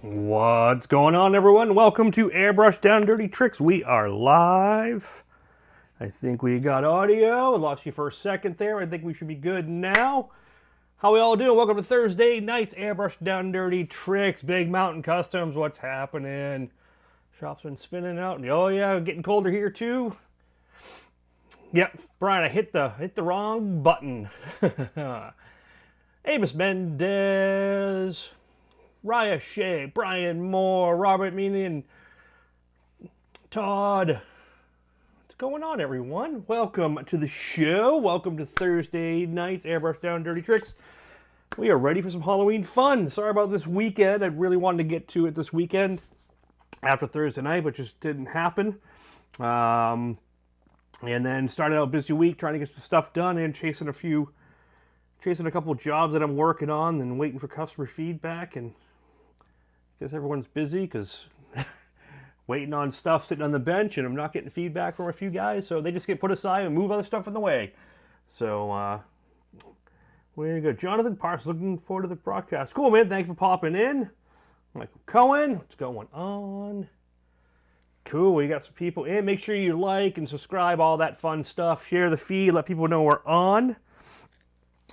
What's going on, everyone? Welcome to Airbrush Down Dirty Tricks. We are live. I think we got audio. I lost you for a second there. I think we should be good now. How we all doing? Welcome to Thursday night's Airbrush Down Dirty Tricks. Big Mountain Customs. What's happening? Shop's been spinning out. Oh yeah, getting colder here too. Yep, Brian, I hit the wrong button. Amos Mendez. Raya Shea, Brian Moore, Robert Meanin, Todd. What's going on, everyone? Welcome to the show. Welcome to Thursday night's Airbrush Down Dirty Tricks. We are ready for some Halloween fun. Sorry about this weekend. I really wanted to get to it this weekend after Thursday night, but just didn't happen. And then started out a busy week trying to get some stuff done and chasing a couple of jobs that I'm working on and waiting for customer feedback. And I guess everyone's busy because waiting on stuff sitting on the bench and I'm not getting feedback from a few guys, so they just get put aside and move other stuff in the way. So where you go, Jonathan Parks, looking forward to the broadcast. Cool, man. Thanks for popping in. Michael Cohen, what's going on? Cool, we got some people in. Make sure you like and subscribe, all that fun stuff. Share the feed, let people know we're on.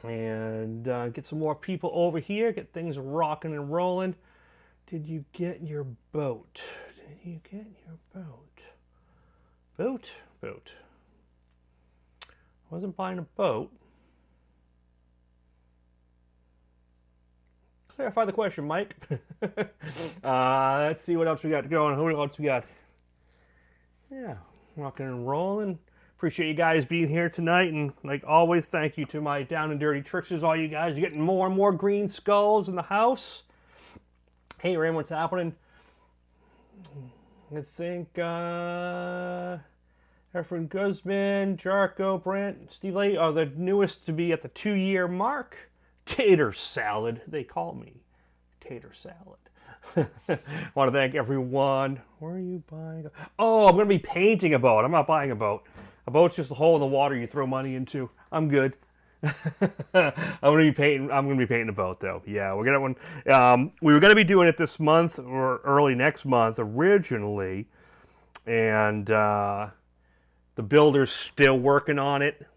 And get some more people over here, get things rocking and rolling. Did you get your boat? Did you get your boat? Boat. I wasn't buying a boat. Clarify the question, Mike. Let's see what else we got going. Who else we got? Yeah, rocking and rolling. Appreciate you guys being here tonight, and like always, thank you to my Down and Dirty Tricksters, all you guys. You're getting more and more green skulls in the house. Hey, Ram, what's happening? I think Efren Guzman, Jarko, Brent, Steve Lee are the newest to be at the 2-year mark. Tater salad, they call me Tater Salad. Want to thank everyone. Where are you buying? Oh, I'm going to be painting a boat. I'm not buying a boat. A boat's just a hole in the water you throw money into. I'm good. I'm gonna be painting a boat though. Yeah, we're gonna one. We were gonna be doing it this month or early next month originally, and the builder's still working on it.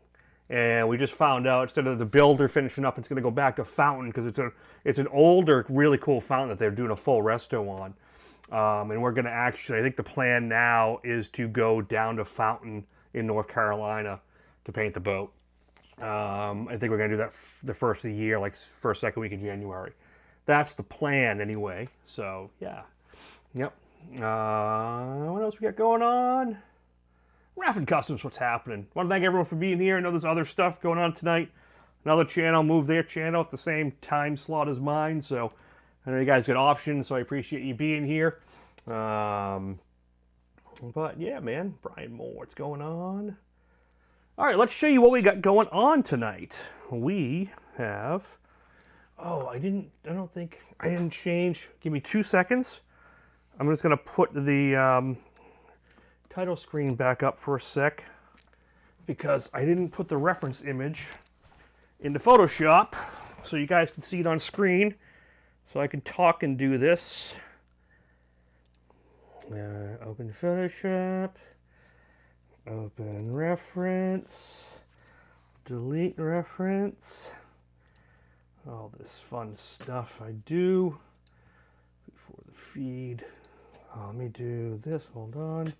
And we just found out instead of the builder finishing up, it's gonna go back to fountain because it's an older, really cool fountain that they're doing a full resto on. And we're gonna actually, I think the plan now is to go down to fountain in North Carolina to paint the boat. I think we're going to do that the first of the year, like first, second week of January. That's the plan anyway. So, yeah. Yep. What else we got going on? Raffin Customs, what's happening? Want to thank everyone for being here. I know there's other stuff going on tonight. Another channel moved their channel at the same time slot as mine. So, I know you guys got options, so I appreciate you being here. But, yeah, man. Brian Moore, what's going on? All right, let's show you what we got going on tonight. We have, I didn't change. Give me 2 seconds. I'm just gonna put the title screen back up for a sec because I didn't put the reference image into Photoshop so you guys can see it on screen so I can talk and do this. Open Photoshop. Open reference, delete reference, all this fun stuff I do before the feed. Let me do this, hold on.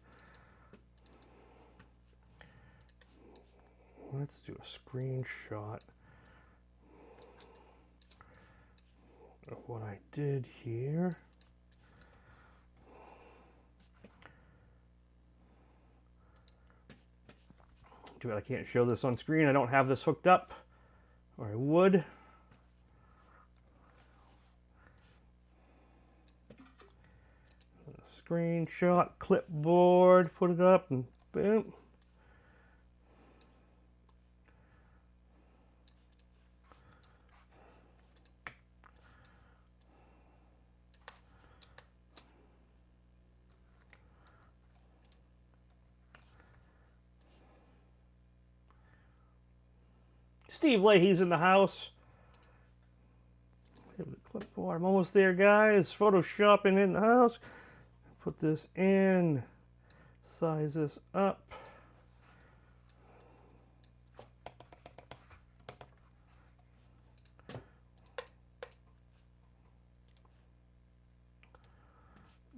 Let's do a screenshot of what I did here. Too bad I can't show this on screen. I don't have this hooked up, or I would. screenshot, clipboard, put it up, and boom. Steve Leahy's in the house. The clipboard. I'm almost there, guys. Photoshopping in the house. Put this in. Size this up.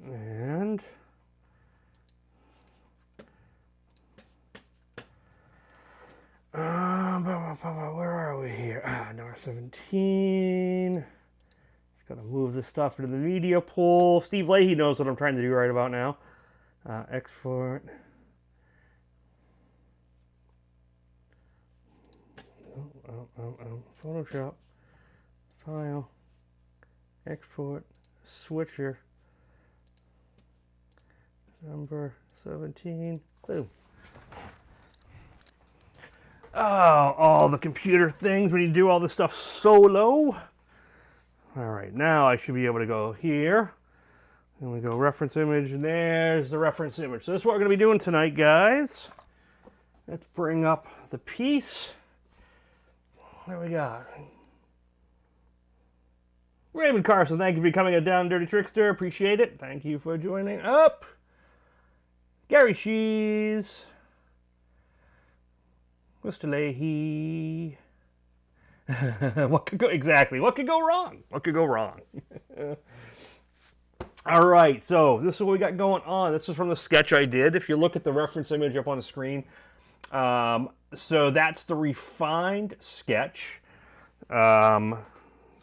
And where are we here? Number 17. Just gotta move this stuff into the media pool. Steve Leahy knows what I'm trying to do right about now. Export. Photoshop. File. Export. Switcher. Number 17. Boom. Oh, all the computer things when you do all this stuff solo. All right, now I should be able to go here. And we go reference image, and there's the reference image. So this is what we're going to be doing tonight, guys. Let's bring up the piece. What do we got? Raymond Carson, thank you for becoming a Down and Dirty Trickster. Appreciate it. Thank you for joining up. Gary Shees. Mr. Leahy. What could go exactly? What could go wrong? What could go wrong? All right, so this is what we got going on. This is from the sketch I did. If you look at the reference image up on the screen, so that's the refined sketch. So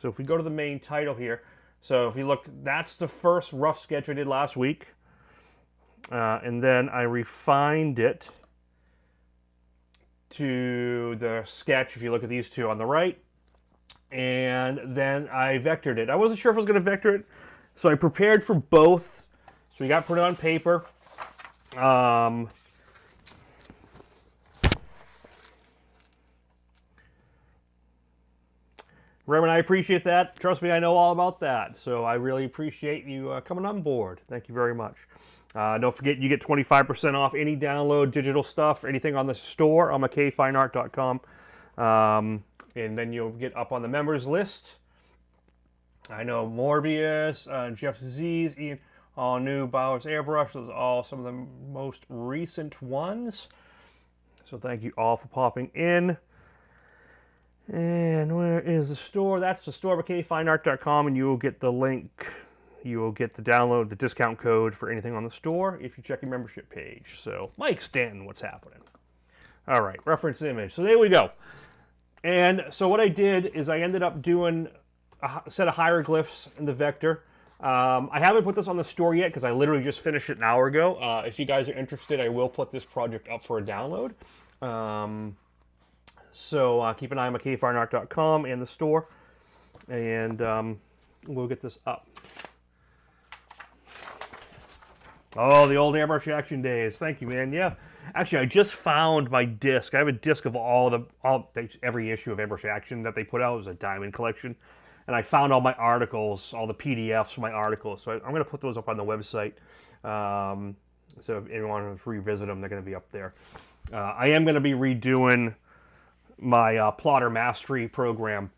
if we go to the main title here, so if you look, that's the first rough sketch I did last week, and then I refined it to the sketch, if you look at these two on the right, and then I vectored it. I wasn't sure if I was going to vector it, so I prepared for both. So we got put on paper. Raymond, I appreciate that. Trust me, I know all about that. So I really appreciate you coming on board. Thank you very much. Don't forget, you get 25% off any download digital stuff, anything on the store on mckfineart.com. And then you'll get up on the members list. I know Morbius, Jeff Z's, Ian, all new Bowers Airbrush. Those are all some of the most recent ones. So thank you all for popping in. And where is the store? That's the store, mckfineart.com, and you will get the link. You will get the download, the discount code for anything on the store if you check your membership page. So, Mike Stanton, what's happening? All right, reference image. So there we go. And so what I did is I ended up doing a set of hieroglyphs in the vector. I haven't put this on the store yet because I literally just finished it an hour ago. If you guys are interested, I will put this project up for a download. So keep an eye on mckfineart.com and the store, and we'll get this up. Oh, the old Airbrush action days. Thank you, man. Yeah. Actually, I just found my disc. I have a disc of every issue of Airbrush Action that they put out. It was a diamond collection. And I found all my articles, all the PDFs for my articles. So I'm going to put those up on the website. So if anyone wants to revisit them, they're going to be up there. I am going to be redoing my plotter mastery program.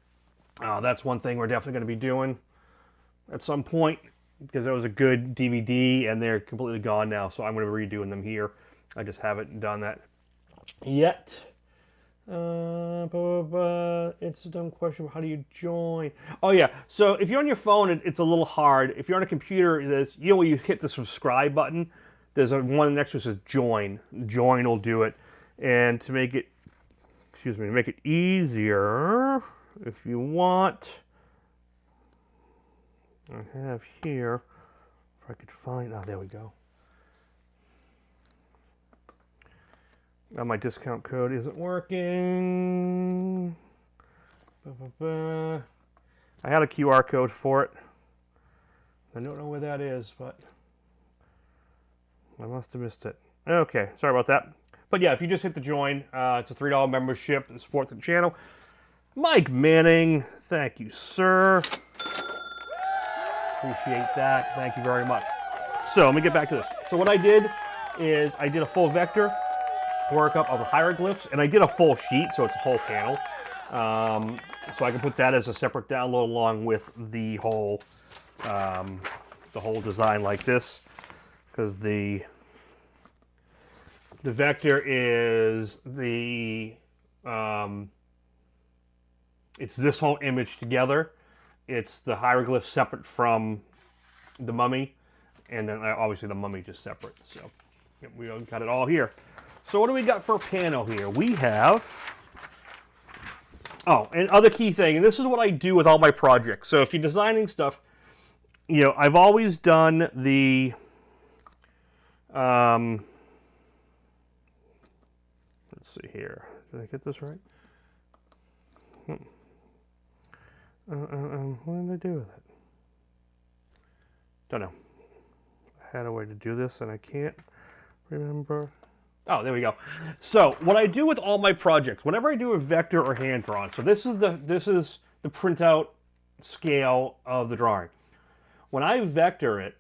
That's one thing we're definitely going to be doing at some point, because that was a good DVD and they're completely gone now, so I'm going to be redoing them here. I just haven't done that yet. It's a dumb question. How do you join? Oh yeah, so if you're on your phone, it's a little hard. If you're on a computer, there's, you know, when you hit the subscribe button, there's one next to it says join. Join will do it. And to make it, to make it easier, if you want, I have here, if I could find, there we go. Now my discount code isn't working. I had a QR code for it. I don't know where that is, but I must have missed it. Okay, sorry about that. But yeah, if you just hit the join, it's a $3 membership to support the channel. Mike Manning, thank you, sir. Appreciate that. Thank you very much. So let me get back to this. So what I did is I did a full vector workup of the hieroglyphs, and I did a full sheet, so it's a whole panel. So I can put that as a separate download along with the whole design like this, because the vector is the it's this whole image together. It's the hieroglyph separate from the mummy, and then obviously the mummy just separate. So we got it all here. So what do we got for a panel here? We have, oh, and other key thing, and this is what I do with all my projects. So if you're designing stuff, you know, I've always done the, let's see here. Did I get this right? What did I do with it? Don't know. I had a way to do this and I can't remember. Oh, there we go. So what I do with all my projects, whenever I do a vector or hand drawn, so this is the printout scale of the drawing. When I vector it,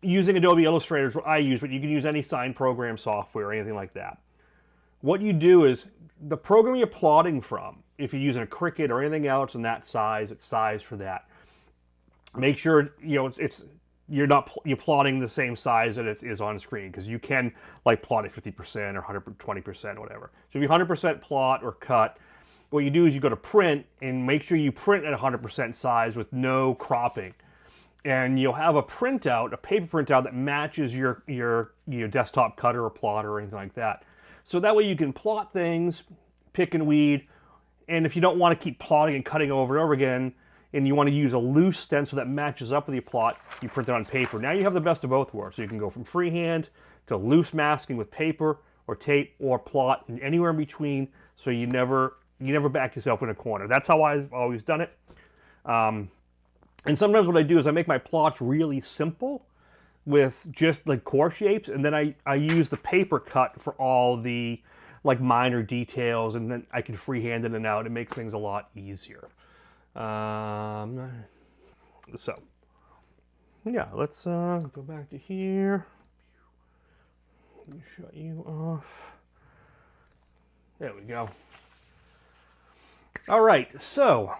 using Adobe Illustrator is what I use, but you can use any sign program software or anything like that. What you do is, the program you're plotting from, if you're using a Cricut or anything else in that size, it's sized for that. Make sure, you know, you're plotting the same size that it is on screen, because you can like plot at 50% or 120% or whatever. So if you 100% plot or cut, what you do is you go to print and make sure you print at 100% size with no cropping. And you'll have a printout, a paper printout that matches your desktop cutter or plotter or anything like that. So that way you can plot things, pick and weed, and if you don't want to keep plotting and cutting over and over again, and you want to use a loose stencil that matches up with your plot, you print it on paper. Now you have the best of both worlds. So you can go from freehand to loose masking with paper or tape or plot and anywhere in between, so you never back yourself in a corner. That's how I've always done it. And sometimes what I do is I make my plots really simple with just like core shapes, and then I use the paper cut for all the like minor details, and then I can freehand it and out. It makes things a lot easier. So yeah, let's go back to here. Let me shut you off. There we go. All right, so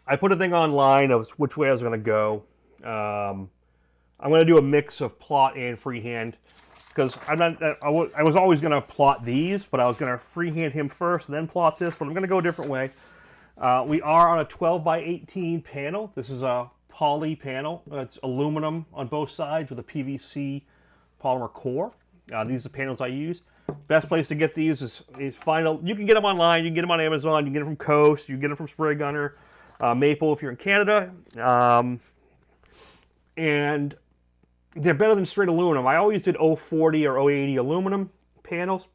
I put a thing online of which way I was going to go. I'm going to do a mix of plot and freehand, because I was always going to plot these, but I was going to freehand him first and then plot this, but I'm going to go a different way. We are on a 12 by 18 panel. This is a poly panel. It's aluminum on both sides with a PVC polymer core. These are the panels I use. Best place to get these is find you can get them online, you can get them on Amazon, you can get them from Coast, you can get them from Spray Gunner, Maple if you're in Canada. And they're better than straight aluminum. I always did 040 or 080 aluminum panels,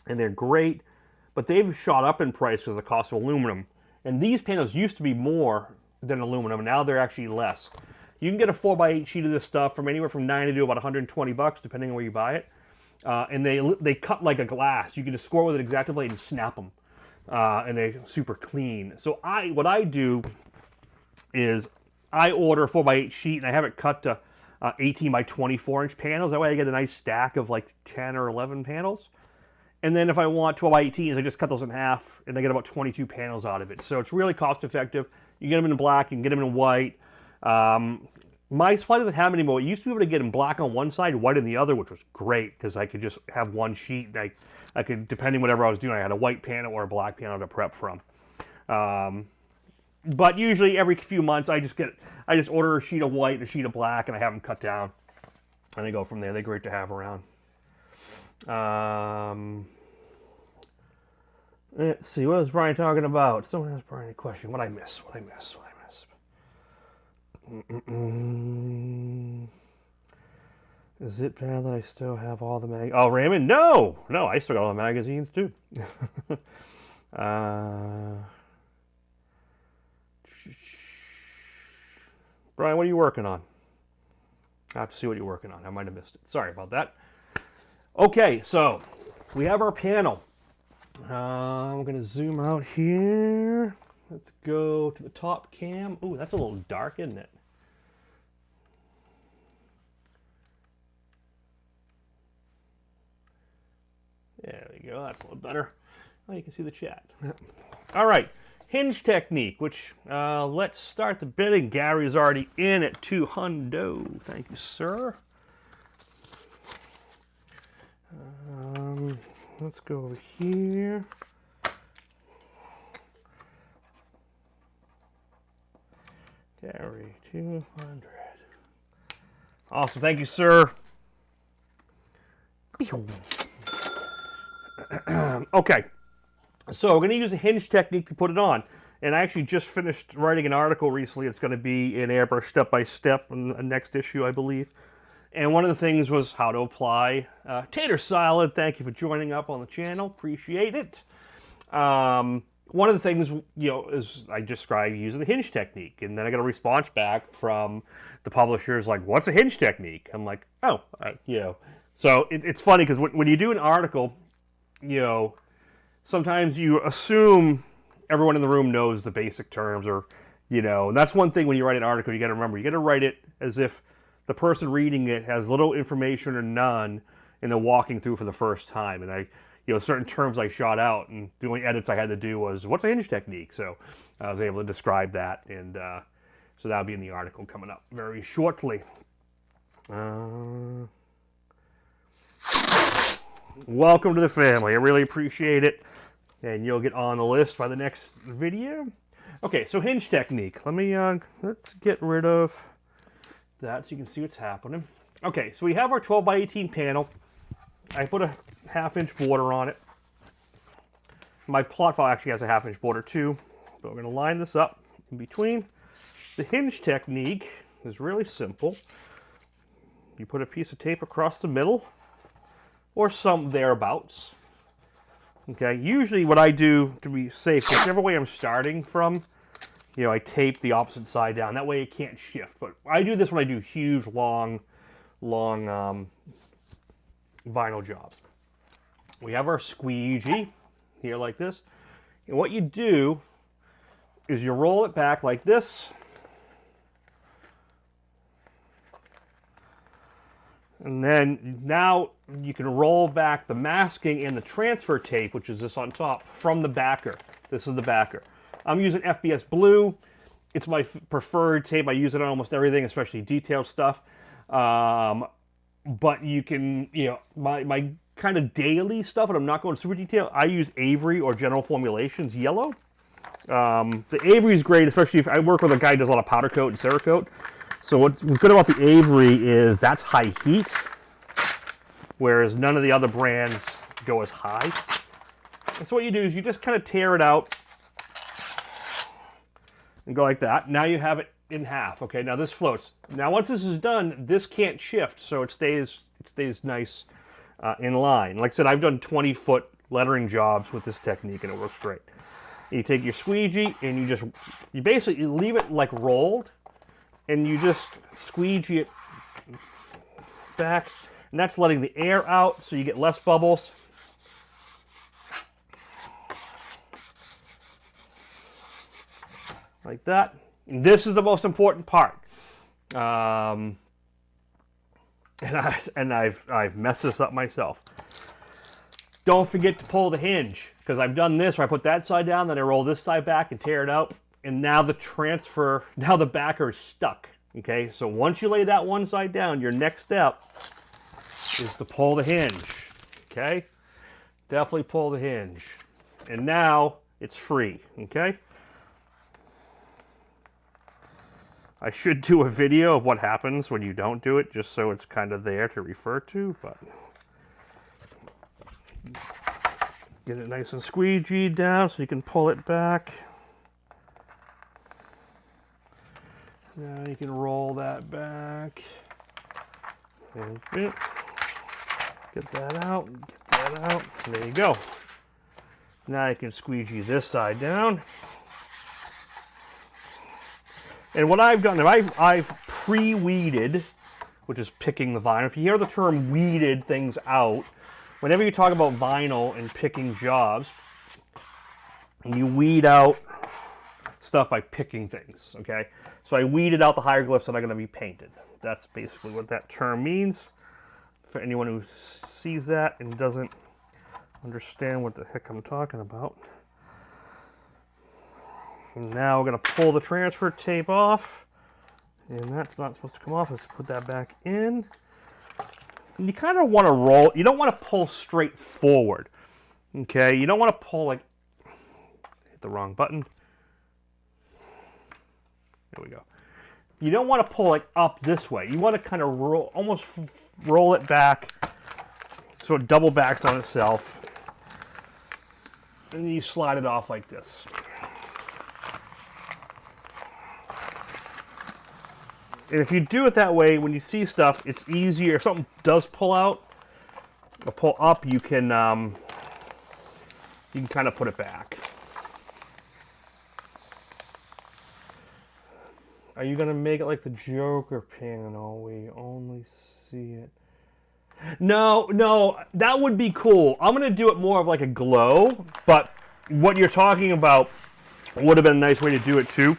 and they're great, but they've shot up in price because of the cost of aluminum. And these panels used to be more than aluminum, and now they're actually less. You can get a 4x8 sheet of this stuff from anywhere from $90 to about $120, depending on where you buy it. And they cut like a glass. You can just score with an X-Acto blade and snap them, and they're super clean. So what I do is I order a 4x8 sheet, and I have it cut to 18 by 24 inch panels. That way I get a nice stack of like 10 or 11 panels. And then if I want 12 by 18s, I just cut those in half, and I get about 22 panels out of it. So it's really cost effective. You get them in black, you can get them in white. My supply doesn't have them anymore. It used to be able to get them black on one side, white on the other, which was great, because I could just have one sheet. And I could, depending whatever I was doing, I had a white panel or a black panel to prep from. But usually every few months, I just order a sheet of white and a sheet of black, and I have them cut down, and they go from there. They're great to have around. Let's see, what was Brian talking about? Someone asked Brian a question. What I miss? Is it bad that I still have all the Oh, Raymond, no, I still got all the magazines too. Brian, what are you working on? I have to see what you're working on. I might have missed it. Sorry about that. Okay, so we have our panel. I'm going to zoom out here. Let's go to the top cam. Ooh, that's a little dark, isn't it? There we go. That's a little better. Oh, you can see the chat. All right. Hinge technique, which let's start the bidding. Gary's already in at $200. Thank you, sir. Let's go over here. Gary, 200. Awesome. Thank you, sir. Okay. So we're going to use a hinge technique to put it on. And I actually just finished writing an article recently. It's going to be in Airbrush step by step in the next issue, I believe. And one of the things was how to apply tater salad. Thank you for joining up on the channel. Appreciate it. One of the things, you know, is I described using the hinge technique. And then I got a response back from the publishers like, what's a hinge technique? I'm like, oh, you know. So it's funny because when you do an article, you know, sometimes you assume everyone in the room knows the basic terms, or, you know, and that's one thing when you write an article, you got to remember, you got to write it as if the person reading it has little information or none, and they're walking through for the first time. And you know, certain terms I shot out, and the only edits I had to do was, what's a hinge technique? So I was able to describe that, and so that'll be in the article coming up very shortly. Welcome to the family. I really appreciate it. And you'll get on the list by the next video. Okay, so hinge technique. Let me, let's get rid of that so you can see what's happening. Okay, so we have our 12 by 18 panel. I put a 1/2-inch border on it. My plot file actually has a 1/2-inch border too, but we're going to line this up in between. The hinge technique is really simple. You put a piece of tape across the middle, or some thereabouts. Okay, usually what I do to be safe, whichever way I'm starting from, you know, I tape the opposite side down. That way it can't shift. But I do this when I do huge, long vinyl jobs. We have our squeegee here like this. And what you do is you roll it back like this. And then now you can roll back the masking and the transfer tape, which is this on top, from the backer. This is the backer. I'm using FBS Blue. It's my preferred tape. I use it on almost everything, especially detailed stuff. But you can, you know, my kind of daily stuff, and I'm not going super detailed, I use Avery or General Formulations Yellow. The Avery is great, especially if I work with a guy who does a lot of powder coat and Cerakote. So what's good about the Avery is that's high heat, whereas none of the other brands go as high. And so what you do is you just kind of tear it out and go like that. Now you have it in half. Okay, now this floats. Now once this is done, this can't shift, so it stays nice in line. Like I said, I've done 20-foot lettering jobs with this technique, and it works great. You take your squeegee and you basically leave it like rolled, and you just squeegee it back, and that's letting the air out so you get less bubbles. Like that. And this is the most important part. And I've messed this up myself. Don't forget to pull the hinge, because I've done this where I put that side down, then I roll this side back and tear it out. And now now the backer is stuck, okay? So once you lay that one side down, your next step is to pull the hinge, okay? Definitely pull the hinge. And now it's free, okay? I should do a video of what happens when you don't do it, just so it's kind of there to refer to, but get it nice and squeegeed down so you can pull it back. Now you can roll that back. And get that out, get that out. There you go. Now you can squeegee this side down. And what I've done, I've pre-weeded which is picking the vinyl. If you hear the term weeded things out, whenever you talk about vinyl and picking jobs, you weed out stuff by picking things, okay? So I weeded out the hieroglyphs that are going to be painted. That's basically what that term means. For anyone who sees that and doesn't understand what the heck I'm talking about. And now we're going to pull the transfer tape off. And that's not supposed to come off. Let's put that back in. And you kind of want to roll. You don't want to pull straight forward. Okay? You don't want to pull like... Hit the wrong button. There we go. You don't want to pull like up this way. You want to kind of roll, almost roll it back so it double backs on itself. And then you slide it off like this. And if you do it that way, when you see stuff, it's easier. If something does pull out or pull up, you can kind of put it back. Are you going to make it like the Joker panel where you only see it? No, that would be cool. I'm going to do it more of like a glow, but what you're talking about would have been a nice way to do it too.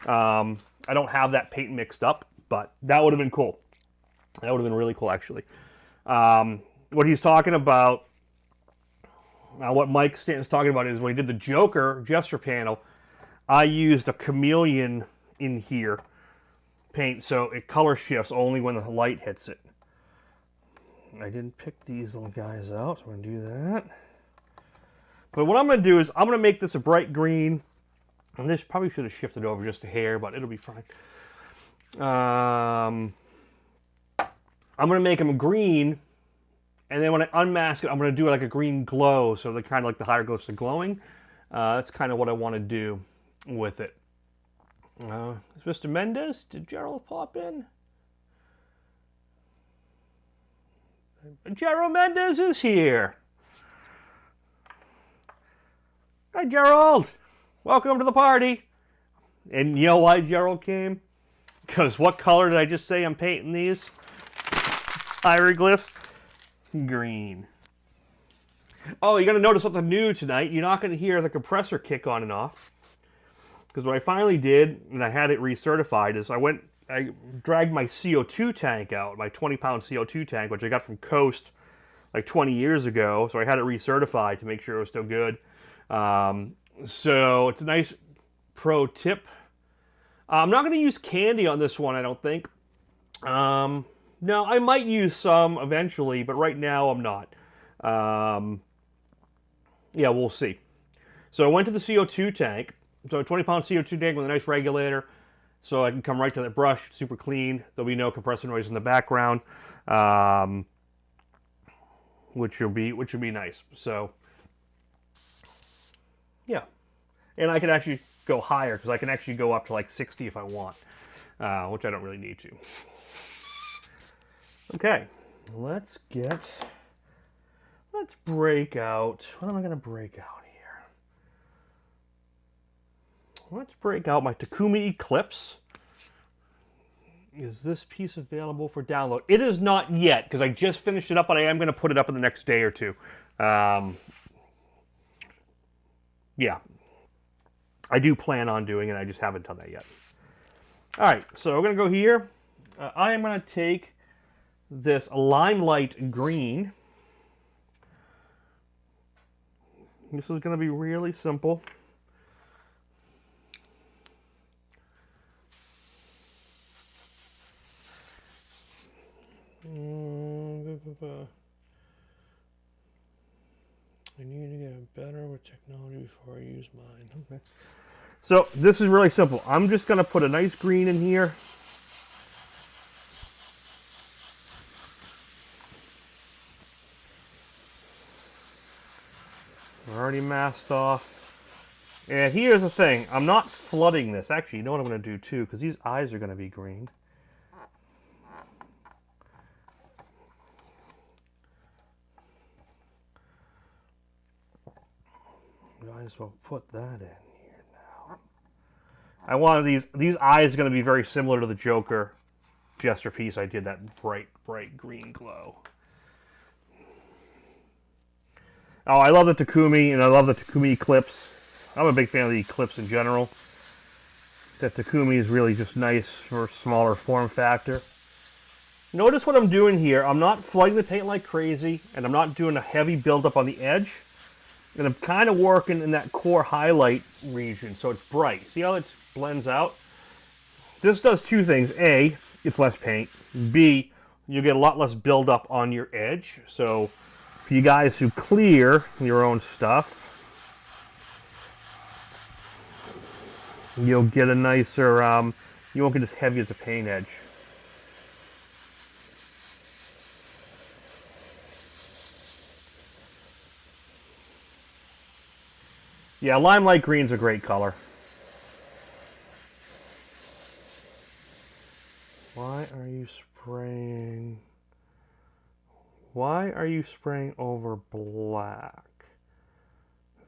I don't have that paint mixed up, but that would have been cool. That would have been really cool, actually. What he's talking about, what Mike Stanton's talking about is when he did the Joker gesture panel, I used a chameleon in here paint, so it color shifts only when the light hits it. I didn't pick these little guys out, so I'm going to do that. But what I'm going to do is I'm going to make this a bright green. And this probably should have shifted over just a hair, but it'll be fine. I'm going to make them green, and then when I unmask it, I'm going to do like a green glow, so they're kind of like the hieroglyphs are glowing. That's kind of what I want to do with it. Is Mr. Mendez? Did Gerald pop in? Gerald Mendez is here. Hi, Gerald. Welcome to the party. And you know why Gerald came? Because what color did I just say I'm painting these hieroglyphs? Green. Oh, you're going to notice something new tonight. You're not going to hear the compressor kick on and off. Because what I finally did, and I had it recertified, is I dragged my CO2 tank out, my 20-pound CO2 tank, which I got from Coast like 20 years ago. So I had it recertified to make sure it was still good. So it's a nice pro tip. I'm not going to use candy on this one, I don't think. No, I might use some eventually, but right now I'm not. Yeah, we'll see. So I went to the CO2 tank. So a 20-pound CO2 tank with a nice regulator. So I can come right to that brush, super clean. There'll be no compressor noise in the background, which will be nice. So yeah, and I can actually go higher because I can actually go up to like 60 if I want, which I don't really need to. Okay, let's break out. What am I going to break out here? Let's break out my Takumi Eclipse. Is this piece available for download? It is not yet, because I just finished it up, but I am going to put it up in the next day or two. Yeah. I do plan on doing it, I just haven't done that yet. Alright, so we're going to go here. I am going to take this Limelight Green. This is going to be really simple. I need to get better with technology before I use mine. Okay. So this is really simple. I'm just going to put a nice green in here. Already masked off. And here's the thing. I'm not flooding this. Actually, you know what I'm going to do too, because these eyes are going to be green. Might as well put that in here now. I wanted these eyes are going to be very similar to the Joker Jester piece, I did that bright green glow. Oh, I love the Takumi, and I love the Takumi eclipse. I'm a big fan of the eclipse in general. That Takumi is really just nice for smaller form factor. Notice what I'm doing here. I'm not flooding the paint like crazy, and I'm not doing a heavy buildup on the edge. And I'm kind of working in that core highlight region, so it's bright. See how it blends out? This does two things. A, it's less paint. B, you get a lot less buildup on your edge. So for you guys who clear your own stuff, you'll get a nicer, you won't get as heavy as a paint edge. Yeah, limelight green's a great color. Why are you spraying? Why are you spraying over black?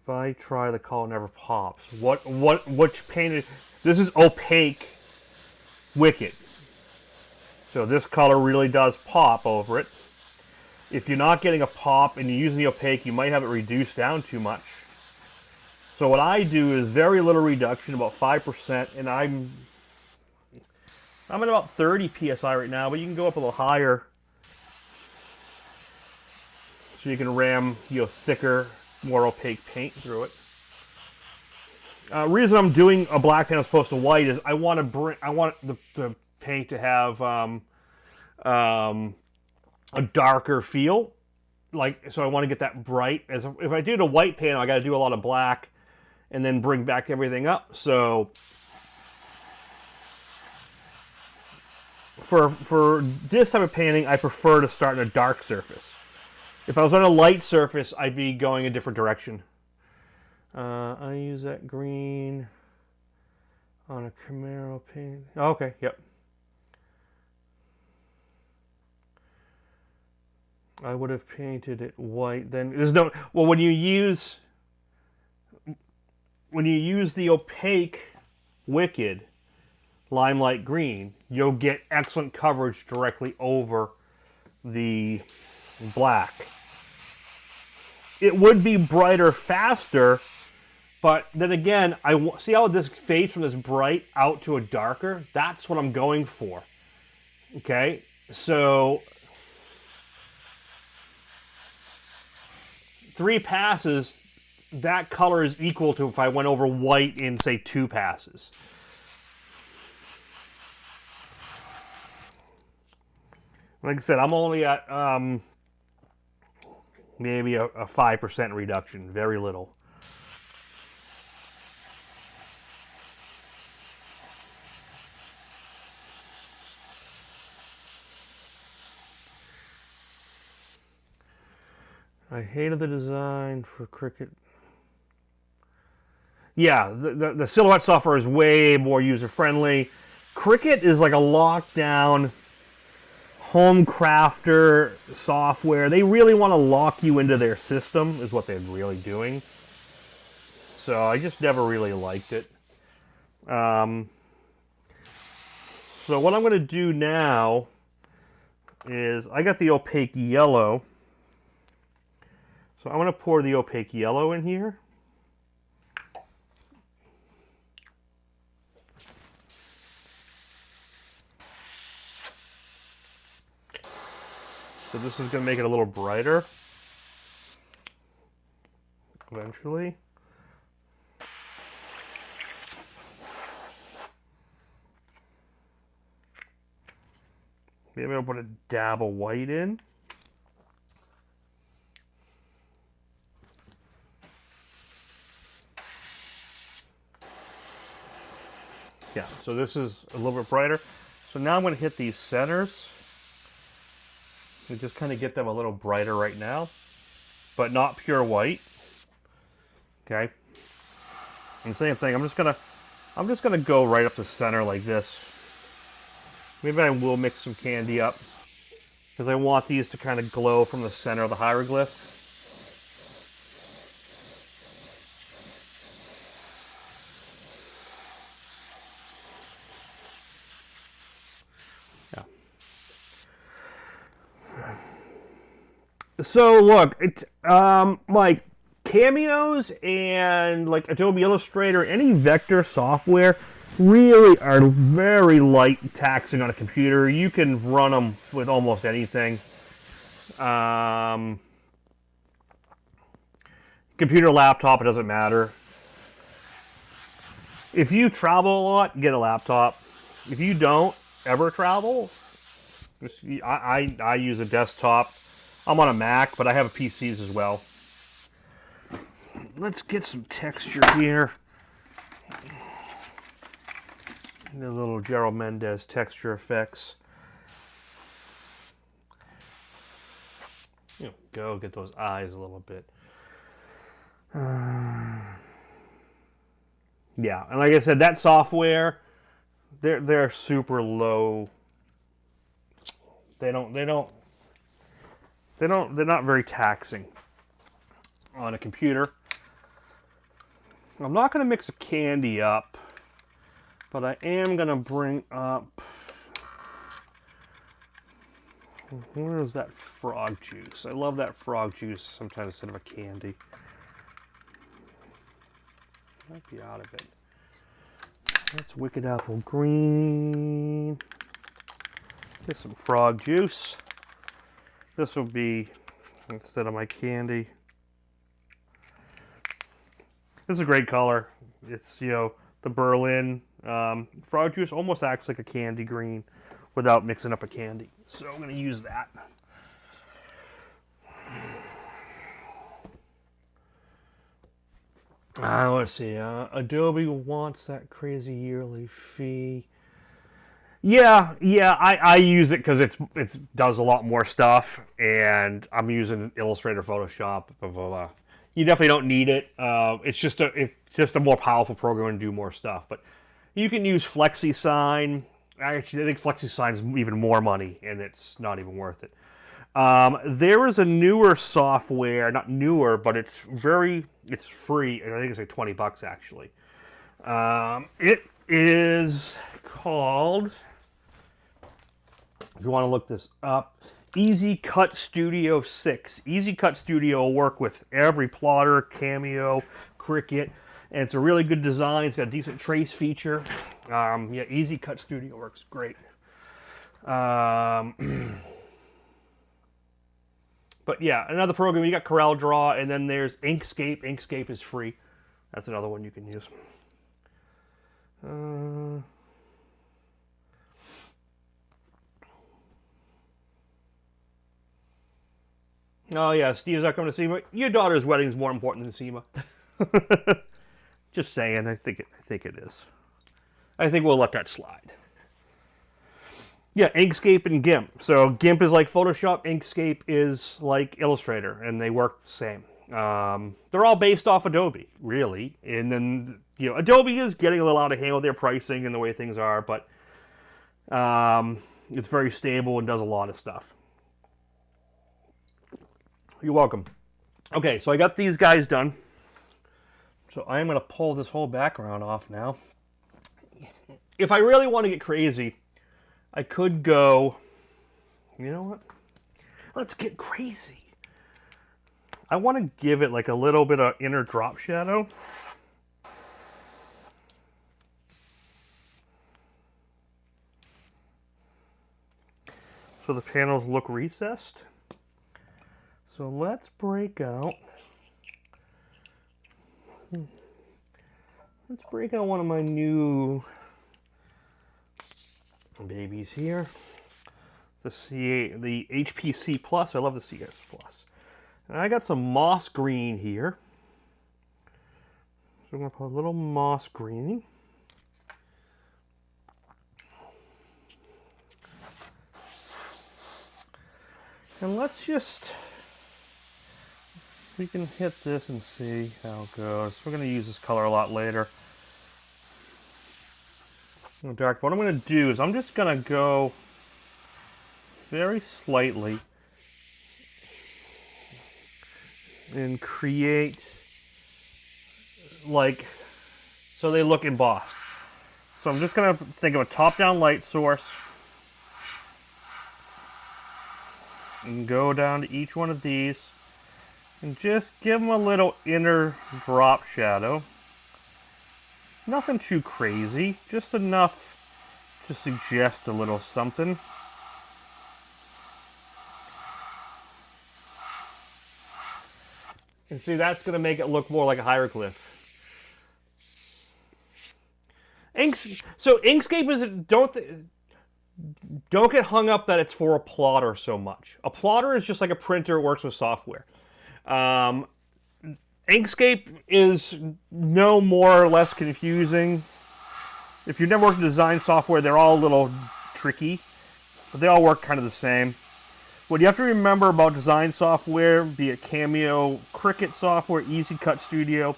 If I try, the color never pops. Which painted? This is opaque Wicked. So this color really does pop over it. If you're not getting a pop and you're using the opaque, you might have it reduced down too much. So what I do is very little reduction, about 5%, and I'm at about 30 psi right now, but you can go up a little higher, so you can ram thicker, more opaque paint through it. Reason I'm doing a black paint as opposed to white is I want the paint to have a darker feel, so I want to get that bright. If I did a white paint, I got to do a lot of black and then bring back everything up. So for this type of painting, I prefer to start in a dark surface. If I was on a light surface, I'd be going a different direction. I use that green on a Camaro paint. Oh, okay, yep. I would have painted it white. Then there's no. Well, when you use the opaque Wicked limelight green, you'll get excellent coverage directly over the black. It would be brighter faster, but then again, see how this fades from this bright out to a darker? That's what I'm going for. Okay, so 3 passes, that color is equal to if I went over white in, say, 2 passes. Like I said, I'm only at maybe a 5% reduction, very little. I hated the design for Cricut. Yeah, the Silhouette software is way more user-friendly. Cricut is like a lockdown home crafter software. They really want to lock you into their system, is what they're really doing. So I just never really liked it. So what I'm going to do now is I got the opaque yellow. So I'm going to pour the opaque yellow in here. So this is going to make it a little brighter eventually. Maybe I'll put a dab of white in. Yeah, so this is a little bit brighter. So now I'm going to hit these centers and just kind of get them a little brighter right now, but not pure white. Okay. And same thing. I'm just gonna go right up the center like this. Maybe I will mix some candy up because I want these to kind of glow from the center of the hieroglyph. Yeah. So look, like Cameos and like Adobe Illustrator, any vector software really are very light taxing on a computer. You can run them with almost anything. Computer, laptop, it doesn't matter. If you travel a lot, get a laptop. If you don't ever travel, I use a desktop. I'm on a Mac, but I have PCs as well. Let's get some texture here. The little Gerald Mendez texture effects. Go get those eyes a little bit. Yeah, and like I said, that software, they're super low. They're not very taxing on a computer. I'm not going to mix a candy up, but I am going to bring up, where is that frog juice? I love that frog juice sometimes instead of a candy. Might be out of it. That's Wicked Apple Green. Get some frog juice. This will be instead of my candy. This is a great color. It's, the Berlin. Frog juice almost acts like a candy green without mixing up a candy. So I'm going to use that. Let's see. Adobe wants that crazy yearly fee. Yeah. I use it because it does a lot more stuff, and I'm using Illustrator, Photoshop, blah, blah, blah. You definitely don't need it. It's just a more powerful program to do more stuff. But you can use FlexiSign. Actually, I think FlexiSign is even more money, and it's not even worth it. There is a newer software, not newer, but it's free. I think it's like $20 actually. It is called, if you want to look this up, Easy Cut Studio 6. Easy Cut Studio will work with every plotter, Cameo, Cricut, and it's a really good design. It's got a decent trace feature. Yeah, Easy Cut Studio works great. But yeah, another program, you got CorelDRAW, and then there's Inkscape. Inkscape is free. That's another one you can use. Oh yeah, Steve's not coming to SEMA. Your daughter's wedding is more important than SEMA. Just saying, I think it is. I think we'll let that slide. Yeah, Inkscape and GIMP. So GIMP is like Photoshop, Inkscape is like Illustrator, and they work the same. They're all based off Adobe, really. And then, Adobe is getting a little out of hand with their pricing and the way things are, but it's very stable and does a lot of stuff. You're welcome. Okay, so I got these guys done. So I'm going to pull this whole background off now. If I really want to get crazy, I could go, you know what? Let's get crazy. I want to give it like a little bit of inner drop shadow. So the panels look recessed. So let's break out. Let's break out one of my new babies here. The HPC Plus. I love the CS Plus. And I got some moss green here. So I'm going to put a little moss green. And let's just, we can hit this and see how it goes. We're going to use this color a lot later. Dark. What I'm going to do is I'm just going to go very slightly and create like so they look embossed. So I'm just going to think of a top-down light source. and go down to each one of these and just give them a little inner drop shadow. Nothing too crazy, just enough to suggest a little something. And see, that's going to make it look more like a hieroglyph. So Inkscape is don't get hung up that it's for a plotter so much. A plotter is just like a printer, works with software. Inkscape is no more or less confusing. If you've never worked with design software, they're all a little tricky, but they all work kind of the same. What you have to remember about design software, be it Cameo, Cricut software, Easy Cut Studio,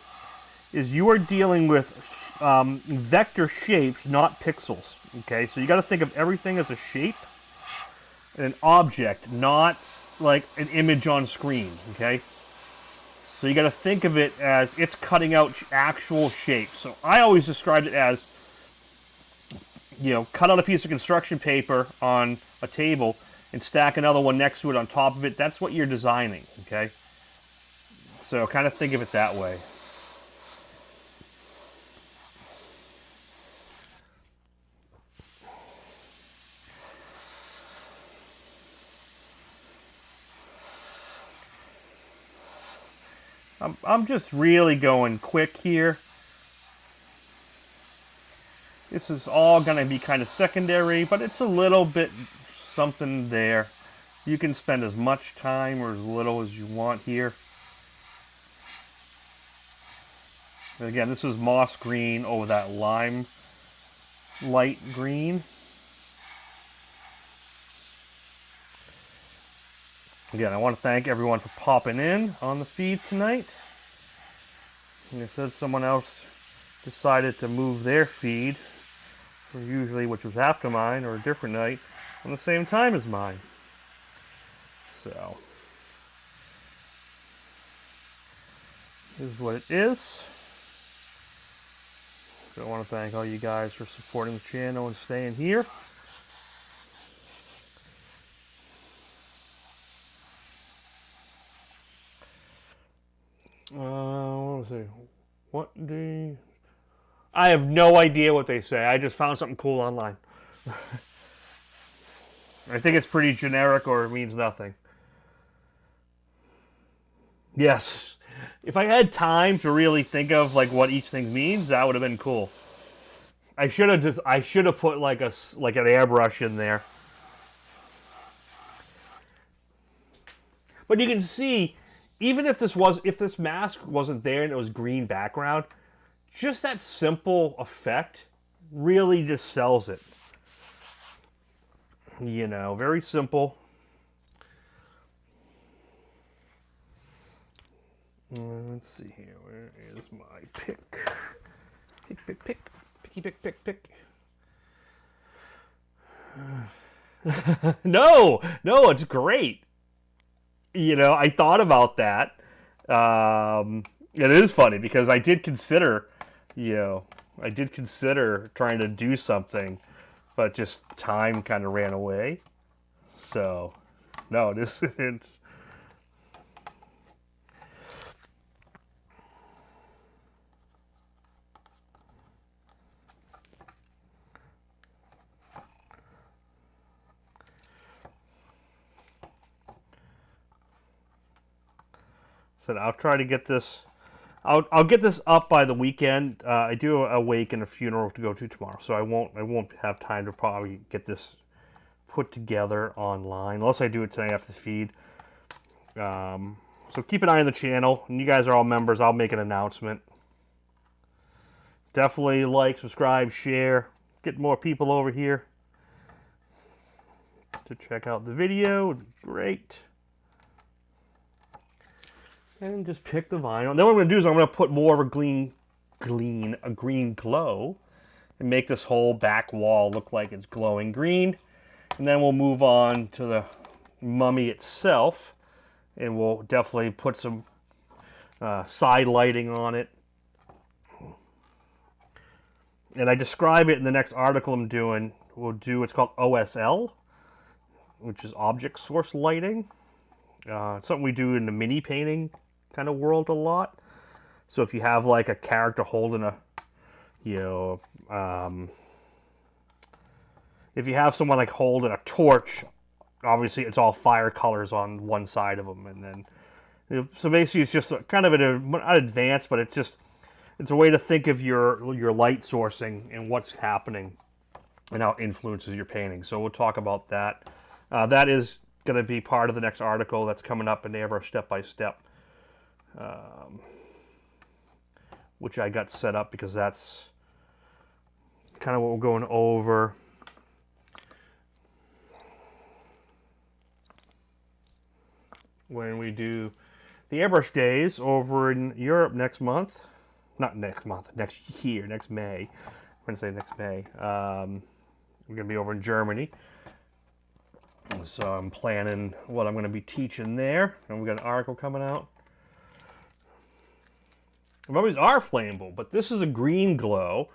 is you are dealing with vector shapes, not pixels. Okay, so you got to think of everything as a shape and an object, not like an image on screen. Okay, so you got to think of it as it's cutting out actual shapes. So I always described it as, you know, cut out a piece of construction paper on a table and stack another one next to it on top of it. That's what you're designing. Okay, so kind of think of it that way. I'm just really going quick here. This is all going to be kind of secondary, but it's a little bit something there. You can spend as much time or as little as you want here. And again, this is moss green over that lime light green. Again, I want to thank everyone for popping in on the feed tonight. And I said someone else decided to move their feed, for usually, which was after mine, or a different night, on the same time as mine. So, this is what it is. So I want to thank all you guys for supporting the channel and staying here. Let's see. What do you... I have no idea what they say. I just found something cool online. I think it's pretty generic or it means nothing. Yes. If I had time to really think of like what each thing means, that would have been cool. I should have put like an airbrush in there. But you can see, even if this mask wasn't there and it was green background, just that simple effect really just sells it. You know, very simple. Let's see here. Where is my pick? Pick. No, it's great. You know, I thought about that. It is funny because I did consider, trying to do something, but just time kind of ran away. So, no, this isn't. So I'll try to get this. I'll get this up by the weekend. I do Awaken a funeral to go to tomorrow, so I won't have time to probably get this put together online unless I do it tonight after the feed. So keep an eye on the channel, and you guys are all members. I'll make an announcement. Definitely like, subscribe, share, get more people over here to check out the video. It'd be great. And just pick the vinyl. Then what I'm going to do is I'm going to put more of a green glow and make this whole back wall look like it's glowing green. And then we'll move on to the mummy itself, and we'll definitely put some side lighting on it. And I describe it in the next article I'm doing. It's called OSL. which is object source lighting. It's something we do in the mini painting kind of world a lot. So if you have like a character holding a, you know, if you have someone like holding a torch, obviously it's all fire colors on one side of them, and then, you know, so basically it's just kind of not advanced, but it's a way to think of your light sourcing and what's happening and how it influences your painting. So we'll talk about that. That is going to be part of the next article that's coming up in Airbrush Step by Step, which I got set up because that's kind of what we're going over. When we do the Airbrush Days over in Europe next month. Not next month, next year, next May. I'm going to say next May. We're going to be over in Germany. So I'm planning what I'm going to be teaching there. And we've got an article coming out. Mummies are flammable, but this is a green glow.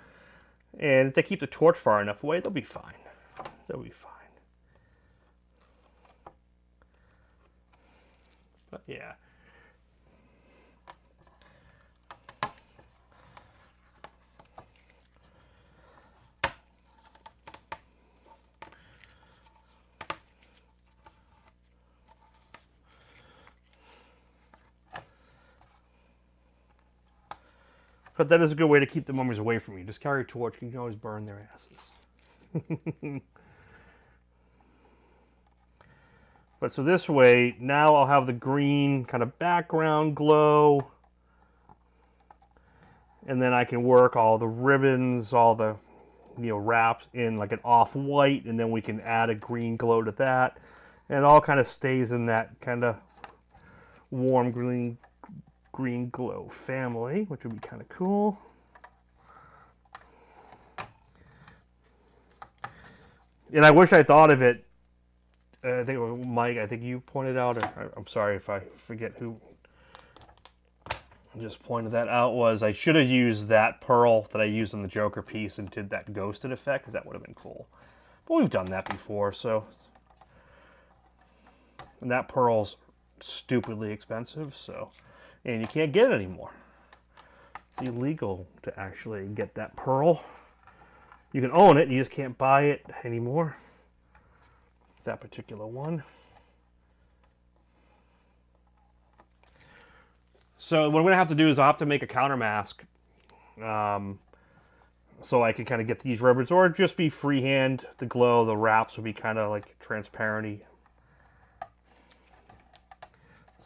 And if they keep the torch far enough away, they'll be fine. They'll be fine. But yeah. But that is a good way to keep the mummies away from you. Just carry a torch, you can always burn their asses. But so this way, now I'll have the green kind of background glow. And then I can work all the ribbons, all the, you know, wraps in like an off-white, and then we can add a green glow to that. And it all kind of stays in that kind of warm green glow family, which would be kind of cool. And I wish I thought of it. I think it was Mike, I think you pointed out, or I'm sorry if I forget who just pointed that out, was I should have used that pearl that I used on the Joker piece and did that ghosted effect, because that would have been cool. But we've done that before, so. And that pearl's stupidly expensive, so. And you can't get it anymore. It's illegal to actually get that pearl. You can own it, you just can't buy it anymore. That particular one. So what I'm going to have to do is I'll have to make a counter mask, so I can kind of get these ribbons, or just be freehand. The glow, the wraps will be kind of like transparent-y.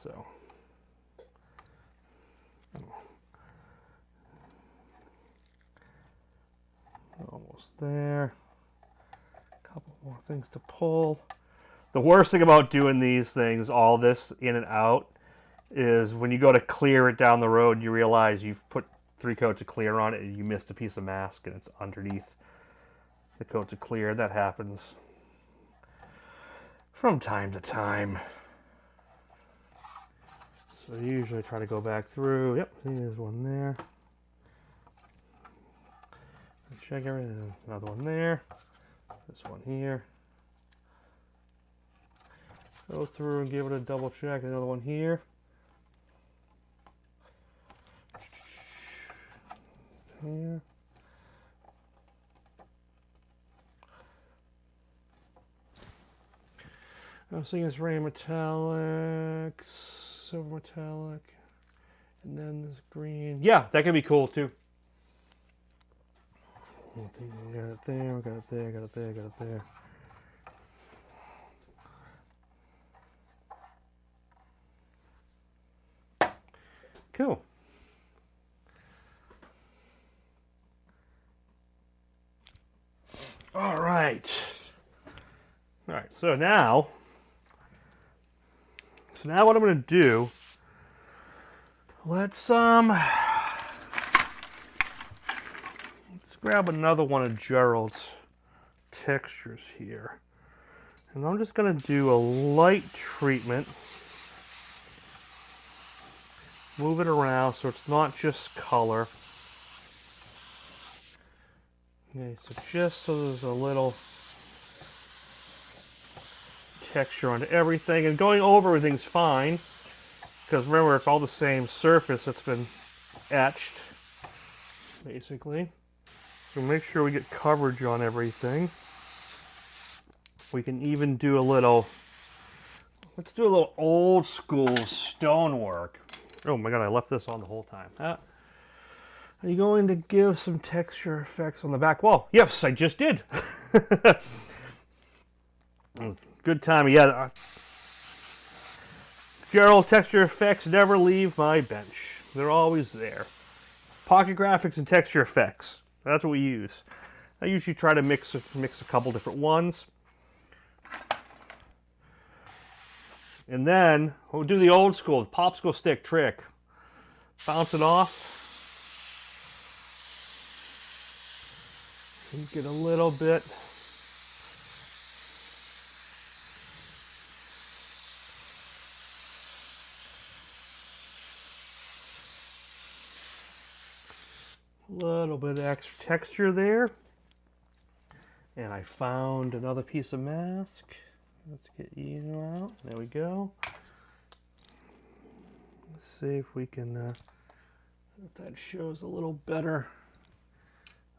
So. Almost there. Couple more things to pull. The worst thing about doing these things, all this in and out, is when you go to clear it down the road, you realize you've put 3 coats of clear on it and you missed a piece of mask and it's underneath the coats of clear. That happens from time to time. So I usually try to go back through. Yep, there's one there. Check everything. Another one there. This one here. Go through and give it a double check. Another one here. Here. I was thinking it's rain metallics, silver metallic, and then this green. Yeah, that could be cool too. I think we got it there, we got it there, got it there, got it there. Cool. All right. All right, so now what I'm going to do, let's grab another one of Gerald's textures here. And I'm just going to do a light treatment. Move it around so it's not just color. Okay, so just so there's a little texture onto everything. And going over everything's fine, because remember, it's all the same surface that's been etched, basically. So make sure we get coverage on everything. We can even do a little, let's do a little old school stonework. Oh my god, I left this on the whole time. Are you going to give some texture effects on the back wall? Yes, I just did. Good time. Yeah. Gerald, texture effects never leave my bench. They're always there. Pocket graphics and texture effects. That's what we use. I usually try to mix a couple different ones. And then we'll do the old school popsicle stick trick. Bounce it off. And get a little bit. Little bit of extra texture there. And I found another piece of mask. Let's get you out. There we go. Let's see if we can, if that shows a little better.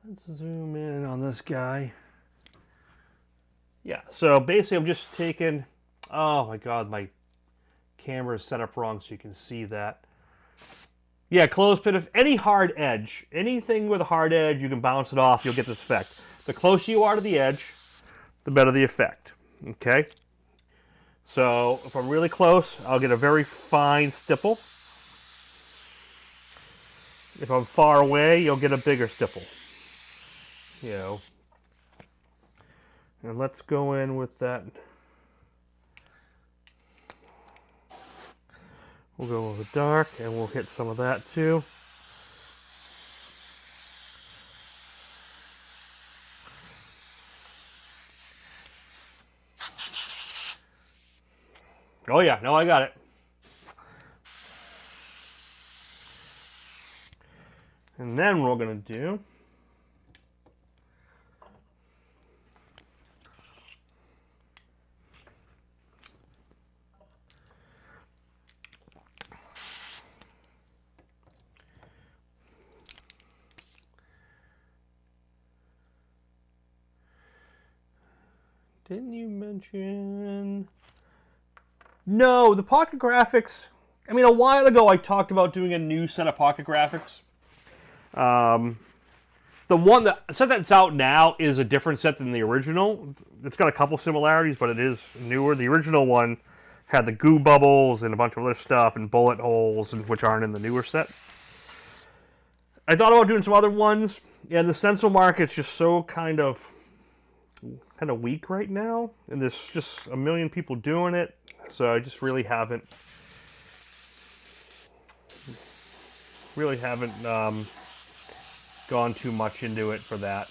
Let's zoom in on this guy. Yeah, so basically I'm just taking, oh my god, my camera is set up wrong so you can see that. Yeah, clothespin, if any hard edge, anything with a hard edge, you can bounce it off, you'll get this effect. The closer you are to the edge, the better the effect, okay? So, if I'm really close, I'll get a very fine stipple. If I'm far away, you'll get a bigger stipple. You know. And let's go in with that. We'll go with the dark, and we'll hit some of that too. Oh yeah, no, I got it. And then what we're going to do, didn't you mention? No, the pocket graphics. I mean, a while ago I talked about doing a new set of pocket graphics. The set that's out now is a different set than the original. It's got a couple similarities, but it is newer. The original one had the goo bubbles and a bunch of other stuff and bullet holes, which aren't in the newer set. I thought about doing some other ones, and the stencil market's just so kind of weak right now, and there's just a million people doing it, so I just really haven't gone too much into it for that.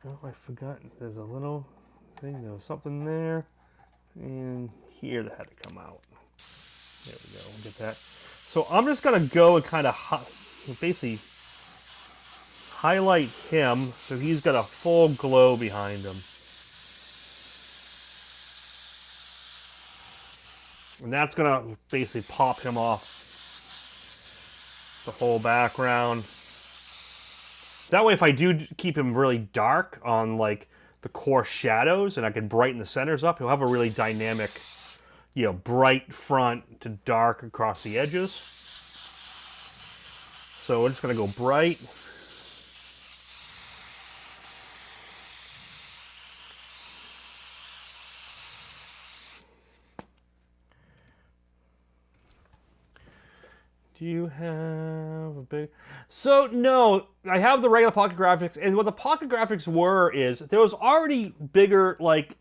Oh, I forgot. There's a little thing. There was something there, and here that had to come out. There we go. We'll get that. So I'm just gonna go and kind of basically highlight him so he's got a full glow behind him. And that's going to basically pop him off the whole background. That way, if I do keep him really dark on like the coarse shadows and I can brighten the centers up, he'll have a really dynamic, you know, bright front to dark across the edges. So we're just going to go bright. Do you have a big... So, no, I have the regular pocket graphics, and what the pocket graphics were is, there was already bigger, like,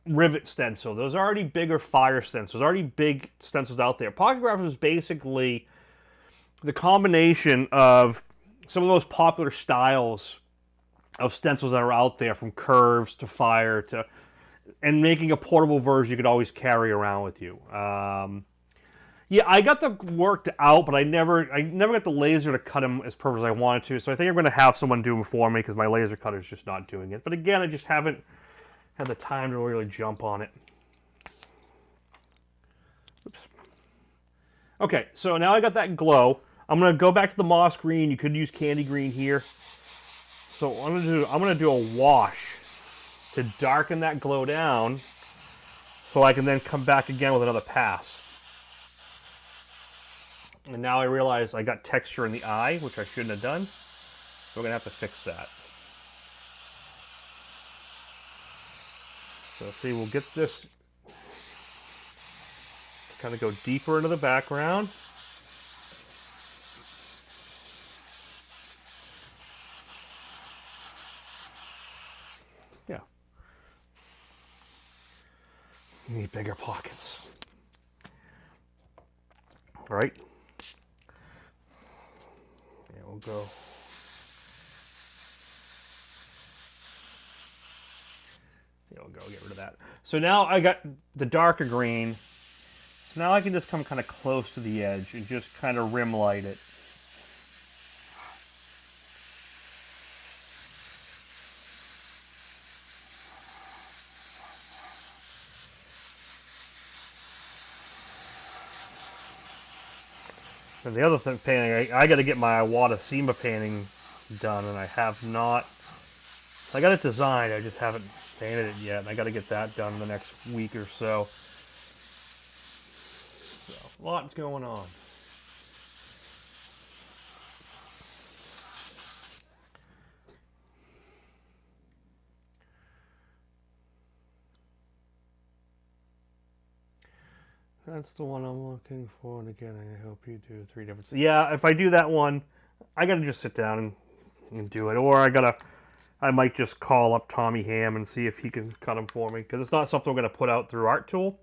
rivet stencil. There was already bigger fire stencils. Already big stencils out there. Pocket graphics was basically the combination of some of those popular styles of stencils that are out there, from curves to fire to... and making a portable version you could always carry around with you. Yeah, I got them worked out, but I never got the laser to cut them as perfect as I wanted to. So I think I'm going to have someone do them for me because my laser cutter is just not doing it. But again, I just haven't had the time to really jump on it. Oops. Okay, so now I got that glow. I'm going to go back to the moss green. You could use candy green here. So what I'm going to do a wash to darken that glow down so I can then come back again with another pass. And now I realize I got texture in the eye, which I shouldn't have done. So we're going to have to fix that. So see, we'll get this to kind of go deeper into the background. Yeah. You need bigger pockets. All right. Yeah, we'll go. There we go, get rid of that. So now I got the darker green. So now I can just come kind of close to the edge and just kind of rim light it. And the other thing, painting, I got to get my Watasima painting done, and I have not. I got it designed, I just haven't painted it yet, and I got to get that done in the next week or so. So, lots going on. That's the one I'm looking for, and again, I hope you do 3 different. Yeah, if I do that one, I gotta just sit down and do it, or I might just call up Tommy Ham and see if he can cut them for me, because it's not something we're gonna put out through Art Tool.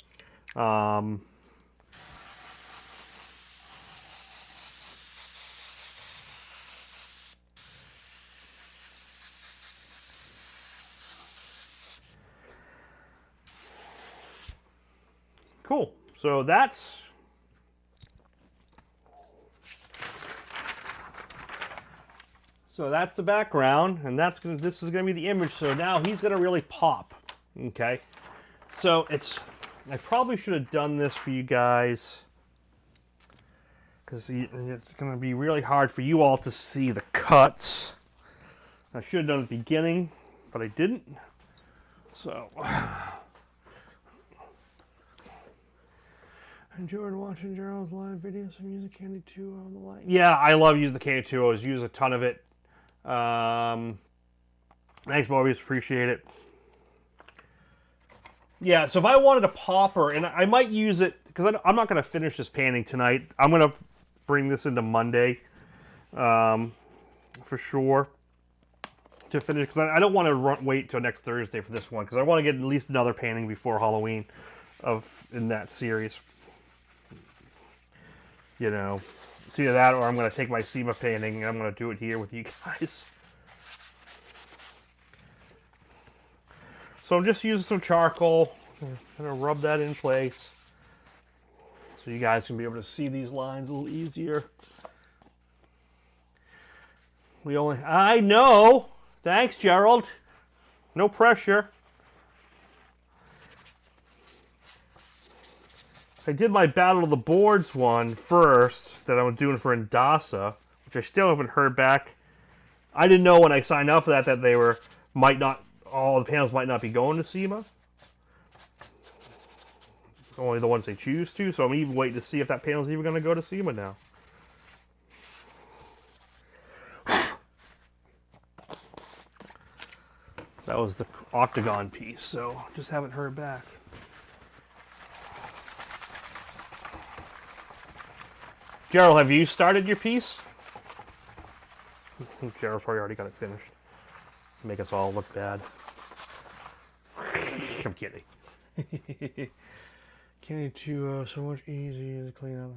Cool. So that's the background, and this is going to be the image. So now he's going to really pop. Okay. So I probably should have done this for you guys because it's going to be really hard for you all to see the cuts. I should have done it at the beginning, but I didn't. So. Enjoyed watching Gerald's live videos and using Candy 2 on the light. Yeah, I love using the Candy 2. I was using a ton of it. Thanks, Morbius. Appreciate it. Yeah, so if I wanted a popper, and I might use it, because I'm not going to finish this painting tonight. I'm going to bring this into Monday, for sure, to finish, because I don't want to wait till next Thursday for this one, because I want to get at least another painting before Halloween in that series. You know, it's either that or I'm going to take my SEMA painting and I'm going to do it here with you guys. So I'm just using some charcoal. I'm going to rub that in place so you guys can be able to see these lines a little easier. I know. Thanks, Gerald. No pressure. I did my Battle of the Boards one first that I was doing for Indasa, which I still haven't heard back. I didn't know when I signed up for that they all the panels might not be going to SEMA. Only the ones they choose to, so I'm even waiting to see if that panel's even going to go to SEMA now. That was the Octagon piece, so just haven't heard back. Gerald, have you started your piece? Gerald's probably already got it finished. Make us all look bad. I'm kidding. Candy 2 so much easier to clean up.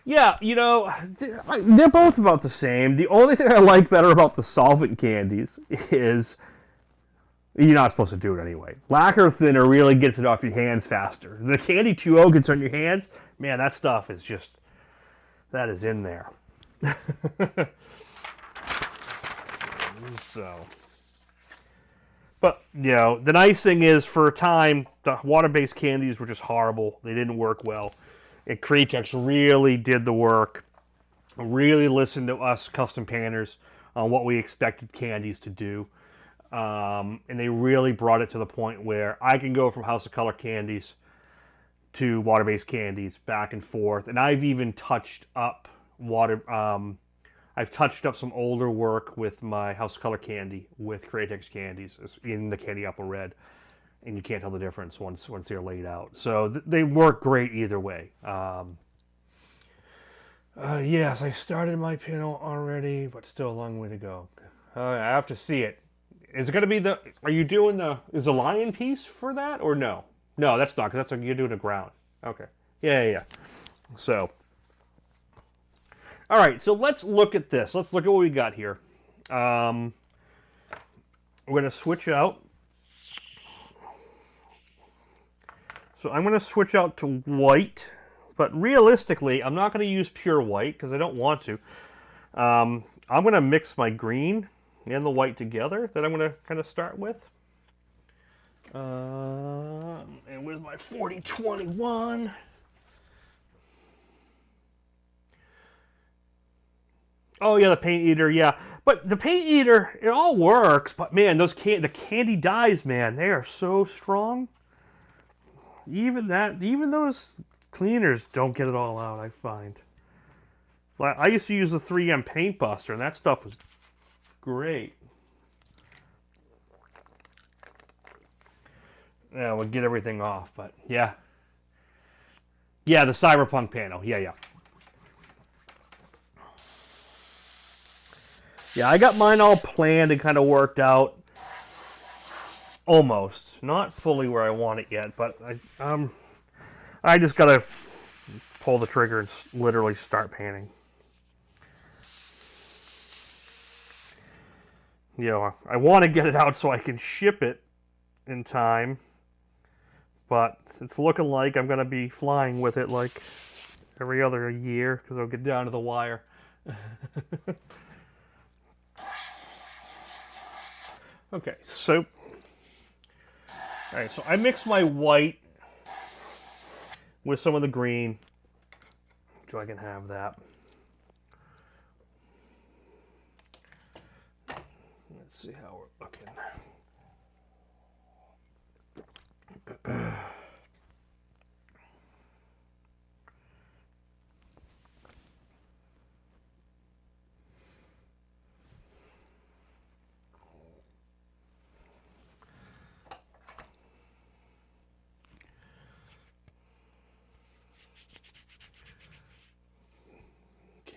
Yeah, you know, they're both about the same. The only thing I like better about the solvent candies is You're not supposed to do it anyway. Lacquer thinner really gets it off your hands faster. The Candy 2.0 gets on your hands, man, that stuff is just, that is in there. So, but, you know, the nice thing is, for a time, the water-based candies were just horrible. They didn't work well. And Createx really did the work, really listened to us custom painters on what we expected candies to do. And they really brought it to the point where I can go from House of Color candies to water-based candies back and forth. And I've even touched up I've touched up some older work with my House of Color candy with Createx candies in the Candy Apple Red, and you can't tell the difference once they're laid out. So they work great either way. Yes, I started my panel already, but still a long way to go. I have to see it. Is it going to be the? Are you doing is the lion piece for that or no? No, that's not, because you're doing a ground. Okay. Yeah. So. All right, so let's look at this. Let's look at what we got here. We're going to switch out. So I'm going to switch out to white, but realistically, I'm not going to use pure white because I don't want to. I'm going to mix my green and the white together that I'm going to kind of start with. And where's my 4021? Oh yeah, the paint eater, yeah. But the paint eater, it all works. But man, the candy dyes, man, they are so strong. Even those cleaners don't get it all out, I find. I used to use the 3M Paint Buster, and that stuff was great. Yeah, we'll get everything off, but yeah. Yeah, the Cyberpunk panel, yeah. Yeah, I got mine all planned and kind of worked out. Almost. Not fully where I want it yet, but I just gotta pull the trigger and literally start painting. You know, I want to get it out so I can ship it in time, but it's looking like I'm gonna be flying with it like every other year because I'll get down to the wire. Okay, so, all right, so I mix my white with some of the green, so I can have that. Let's see how we're looking.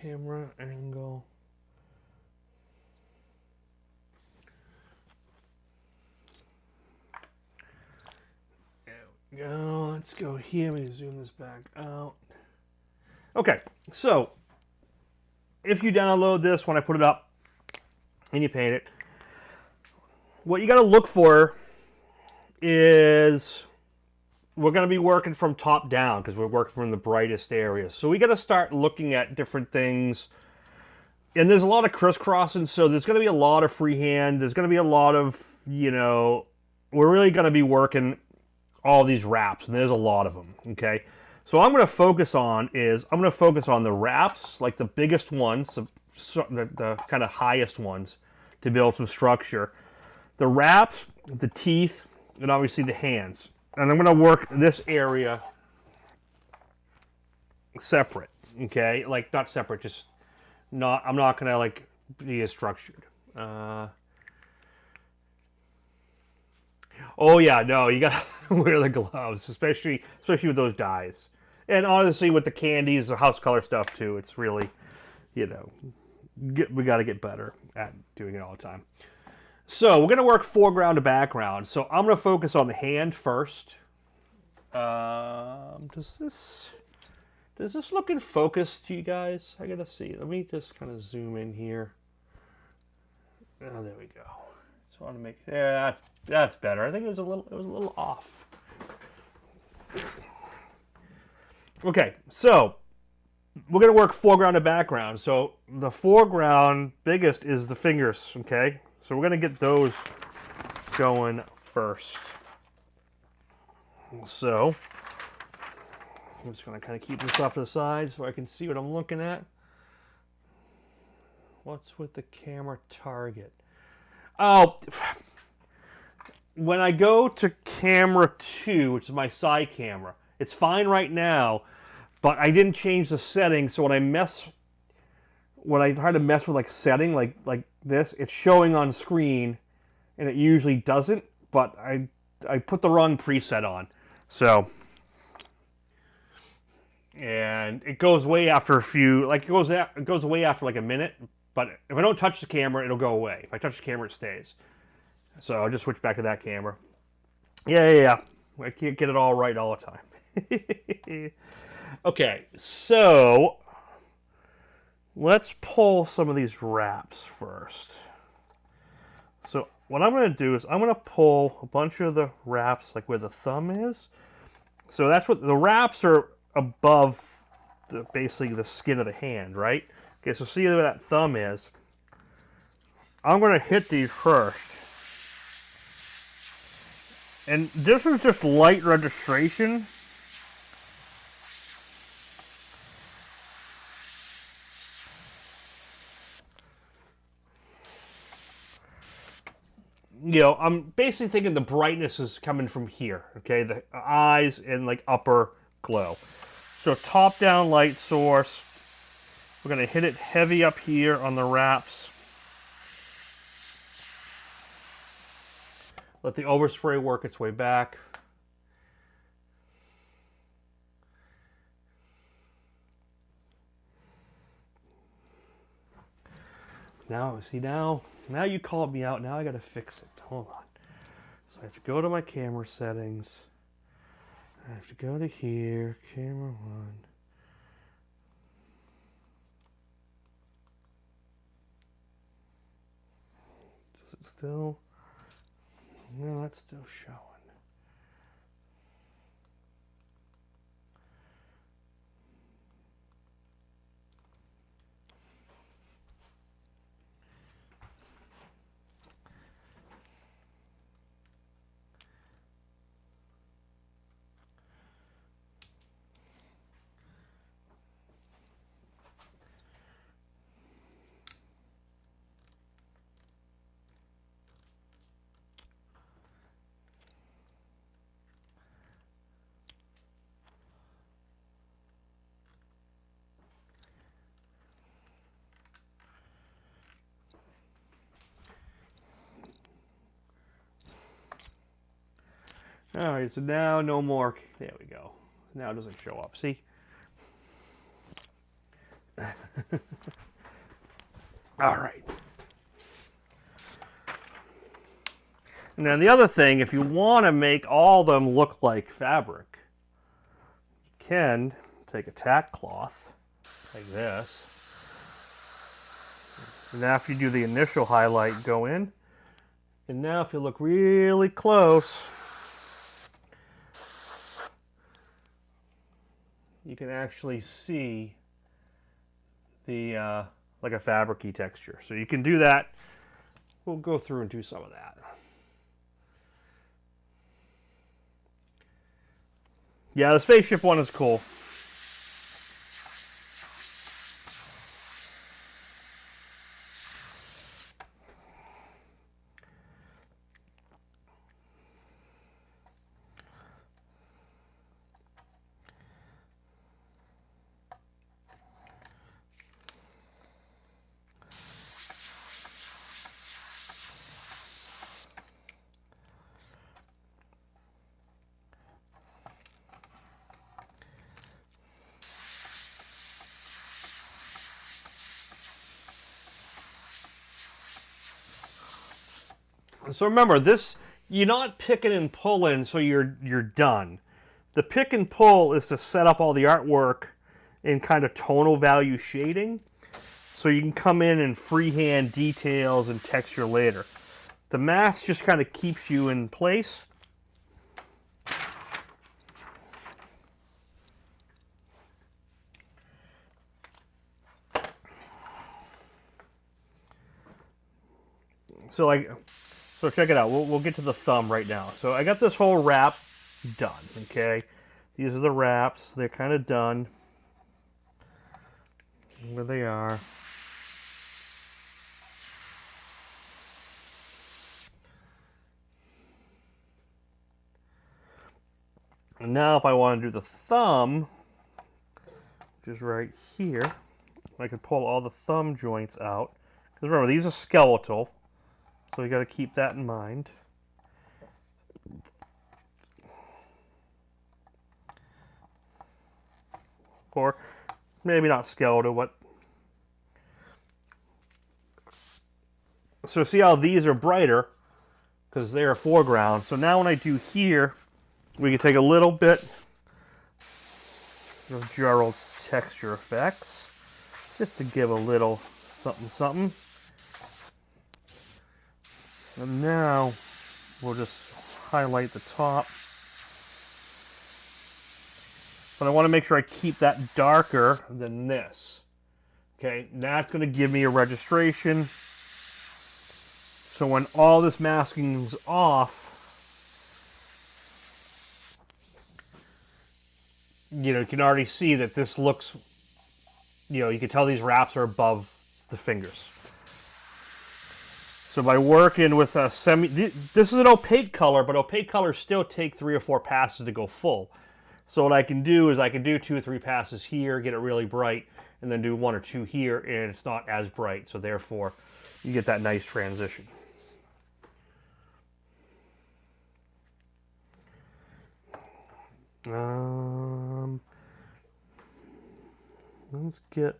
Camera angle. There we go. Let's go here. Let me zoom this back out. Okay, so if you download this when I put it up and you paint it, what you got to look for is we're going to be working from top down because we're working from the brightest areas. So we got to start looking at different things. And there's a lot of crisscrossing, so there's going to be a lot of freehand. There's going to be a lot of, you know, we're really going to be working all these wraps, and there's a lot of them, okay? So I'm going to focus on the wraps, like the biggest ones, the kind of highest ones, to build some structure. The wraps, the teeth, and obviously the hands. And I'm going to work this area separate, okay? Like, not separate, just not, I'm not going to, like, be as structured. Oh, yeah, no, you got to wear the gloves, especially with those dyes. And honestly, with the candies, the house color stuff, too, it's really, you know, we got to get better at doing it all the time. So we're going to work foreground to background. So I'm going to focus on the hand first. Does this look in focus to you guys? I got to see. Let me just kind of zoom in here. Oh, there we go. I want to make, yeah, that's better. I think it was a little off. Okay, so we're gonna work foreground to background. So the foreground biggest is the fingers. Okay, so we're gonna get those going first. So I'm just gonna kind of keep this off to the side so I can see what I'm looking at. What's with the camera target? Oh, when I go to camera 2, which is my side camera, it's fine right now, but I didn't change the settings. So when I try to mess with like setting like this, it's showing on screen, and it usually doesn't. But I put the wrong preset on, so. And it goes away after a few, like it goes away after like a minute. But if I don't touch the camera, it'll go away. If I touch the camera, it stays. So I'll just switch back to that camera. Yeah. I can't get it all right all the time. Okay, so let's pull some of these wraps first. So what I'm going to do is I'm going to pull a bunch of the wraps like where the thumb is. So that's what the wraps are above basically the skin of the hand, right? Okay, so see where that thumb is. I'm going to hit these first. And this is just light registration. You know, I'm basically thinking the brightness is coming from here, okay? The eyes and like upper glow. So top down light source. We're going to hit it heavy up here on the wraps. Let the overspray work its way back. Now, see now you called me out. Now I got to fix it. Hold on. So I have to go to my camera settings. I have to go to here, camera 1. Does it still? No, that's still showing. All right, so now no more. There we go. Now it doesn't show up. See? All right. And then the other thing, if you want to make all of them look like fabric, you can take a tack cloth like this. And after you do the initial highlight, go in. And now if you look really close, you can actually see the like a fabric-y texture. So you can do that. We'll go through and do some of that. Yeah, the spaceship one is cool. So remember, this, you're not picking and pulling so you're done. The pick and pull is to set up all the artwork in kind of tonal value shading, so you can come in and freehand details and texture later. The mask just kind of keeps you in place. So check it out. We'll get to the thumb right now. So I got this whole wrap done, okay? These are the wraps. They're kind of done. Where they are. And now if I want to do the thumb, which is right here, I can pull all the thumb joints out. Because remember, these are skeletal, so you got to keep that in mind. Or maybe not skeletal, but... So see how these are brighter, because they're a foreground. So now when I do here, we can take a little bit of Gerald's texture effects, just to give a little something something. And now we'll just highlight the top. But I want to make sure I keep that darker than this. Okay, that's going to give me a registration. So when all this masking's off, you can already see that this looks, you can tell these wraps are above the fingers. So by working with a this is an opaque color, but opaque colors still take 3 or 4 passes to go full. So what I can do is I can do 2 or 3 passes here, get it really bright, and then do 1 or 2 here, and it's not as bright. So therefore, you get that nice transition. Let's get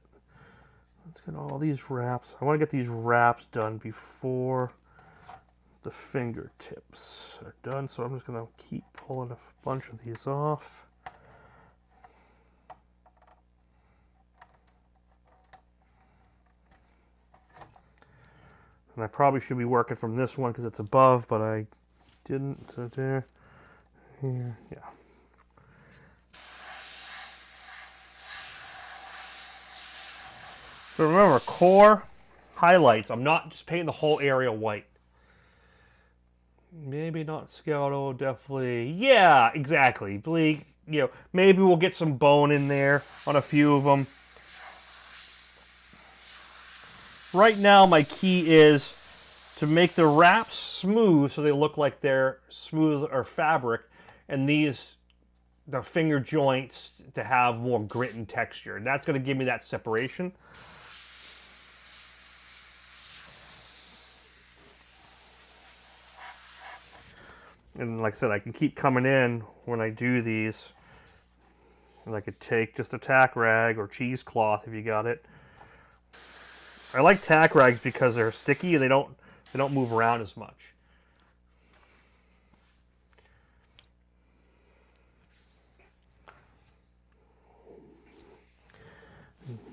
all these wraps. I want to get these wraps done before the fingertips are done. So I'm just going to keep pulling a bunch of these off. And I probably should be working from this one because it's above, but I didn't. So there, here, yeah. So remember, core, highlights. I'm not just painting the whole area white. Maybe not skeletal, definitely. Yeah, exactly. Bleak, maybe we'll get some bone in there on a few of them. Right now, my key is to make the wraps smooth so they look like they're smooth or fabric, and the finger joints to have more grit and texture. And that's going to give me that separation. And like I said, I can keep coming in when I do these. And I could take just a tack rag or cheesecloth if you got it. I like tack rags because they're sticky and they don't move around as much.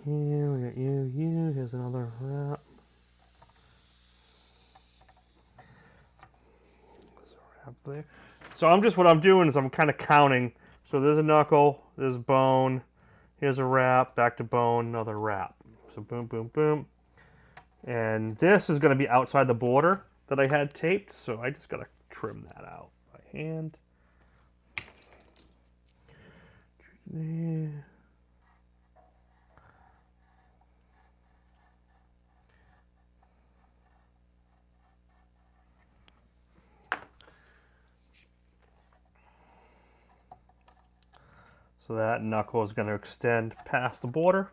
Here we got you. Here's another wrap. There. So what I'm doing is I'm kind of counting. So there's a knuckle, there's bone, here's a wrap, back to bone, another wrap. So boom, boom, boom. And this is going to be outside the border that I had taped, so I just got to trim that out by hand. So that knuckle is going to extend past the border.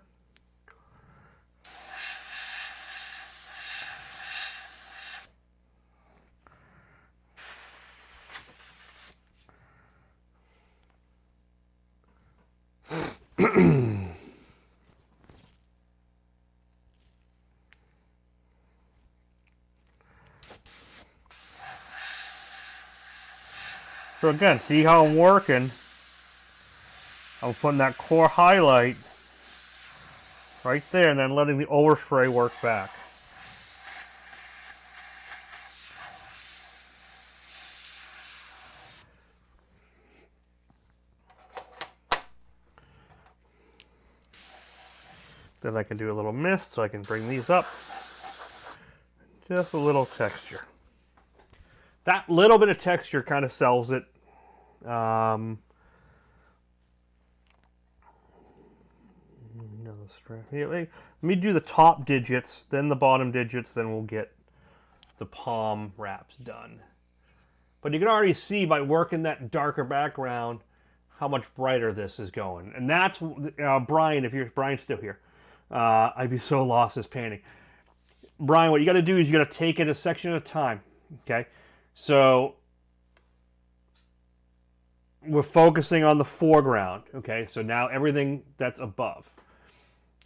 So again, see how I'm working? I'm putting that core highlight right there and then letting the overspray work back. Then I can do a little mist, so I can bring these up. Just a little texture. That little bit of texture kind of sells it. Let me do the top digits, then the bottom digits, then we'll get the palm wraps done. But you can already see by working that darker background how much brighter this is going. And that's, Brian, if Brian's still here, I'd be so lost this painting. Brian, what you got to do is you got to take it a section at a time, okay? So we're focusing on the foreground, okay? So now everything that's above.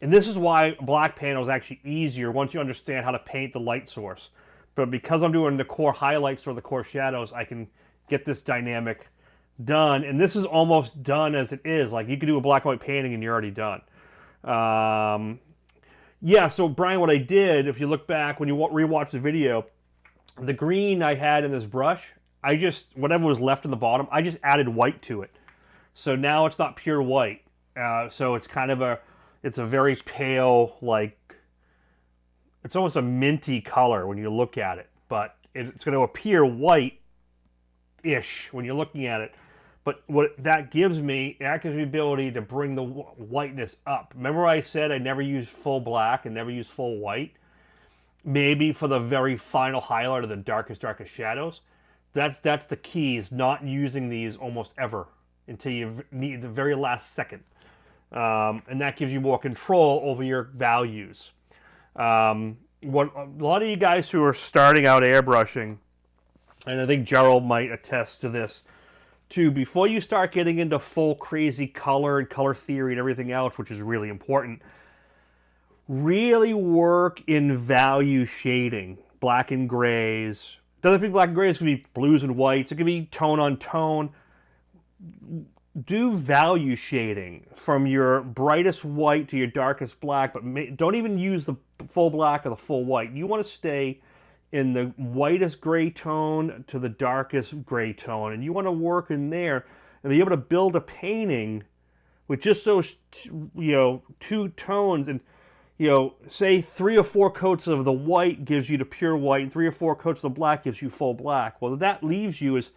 And this is why black panel is actually easier once you understand how to paint the light source. But because I'm doing the core highlights or the core shadows, I can get this dynamic done. And this is almost done as it is. Like, you could do a black and white painting and you're already done. Yeah, so Brian, what I did, if you look back, when you rewatch the video, the green I had in this brush, I just, whatever was left in the bottom, I just added white to it. So now it's not pure white. So it's kind of it's a very pale, like, it's almost a minty color when you look at it. But it's going to appear white-ish when you're looking at it. But what that gives me the ability to bring the whiteness up. Remember I said I never use full black and never use full white? Maybe for the very final highlight of the darkest shadows. That's the key, is not using these almost ever until you need the very last second. And that gives you more control over your values. What a lot of you guys who are starting out airbrushing, and I think Gerald might attest to this too, before you start getting into full crazy color and color theory and everything else, which is really important, really work in value shading. Black and grays. Doesn't have to be black and grays, it could be blues and whites, it could be tone on tone. Do value shading from your brightest white to your darkest black, but don't even use the full black or the full white. You want to stay in the whitest gray tone to the darkest gray tone, and you want to work in there and be able to build a painting with just those, two tones. And say 3 or 4 coats of the white gives you the pure white, and 3 or 4 coats of the black gives you full black. Well, that leaves you is,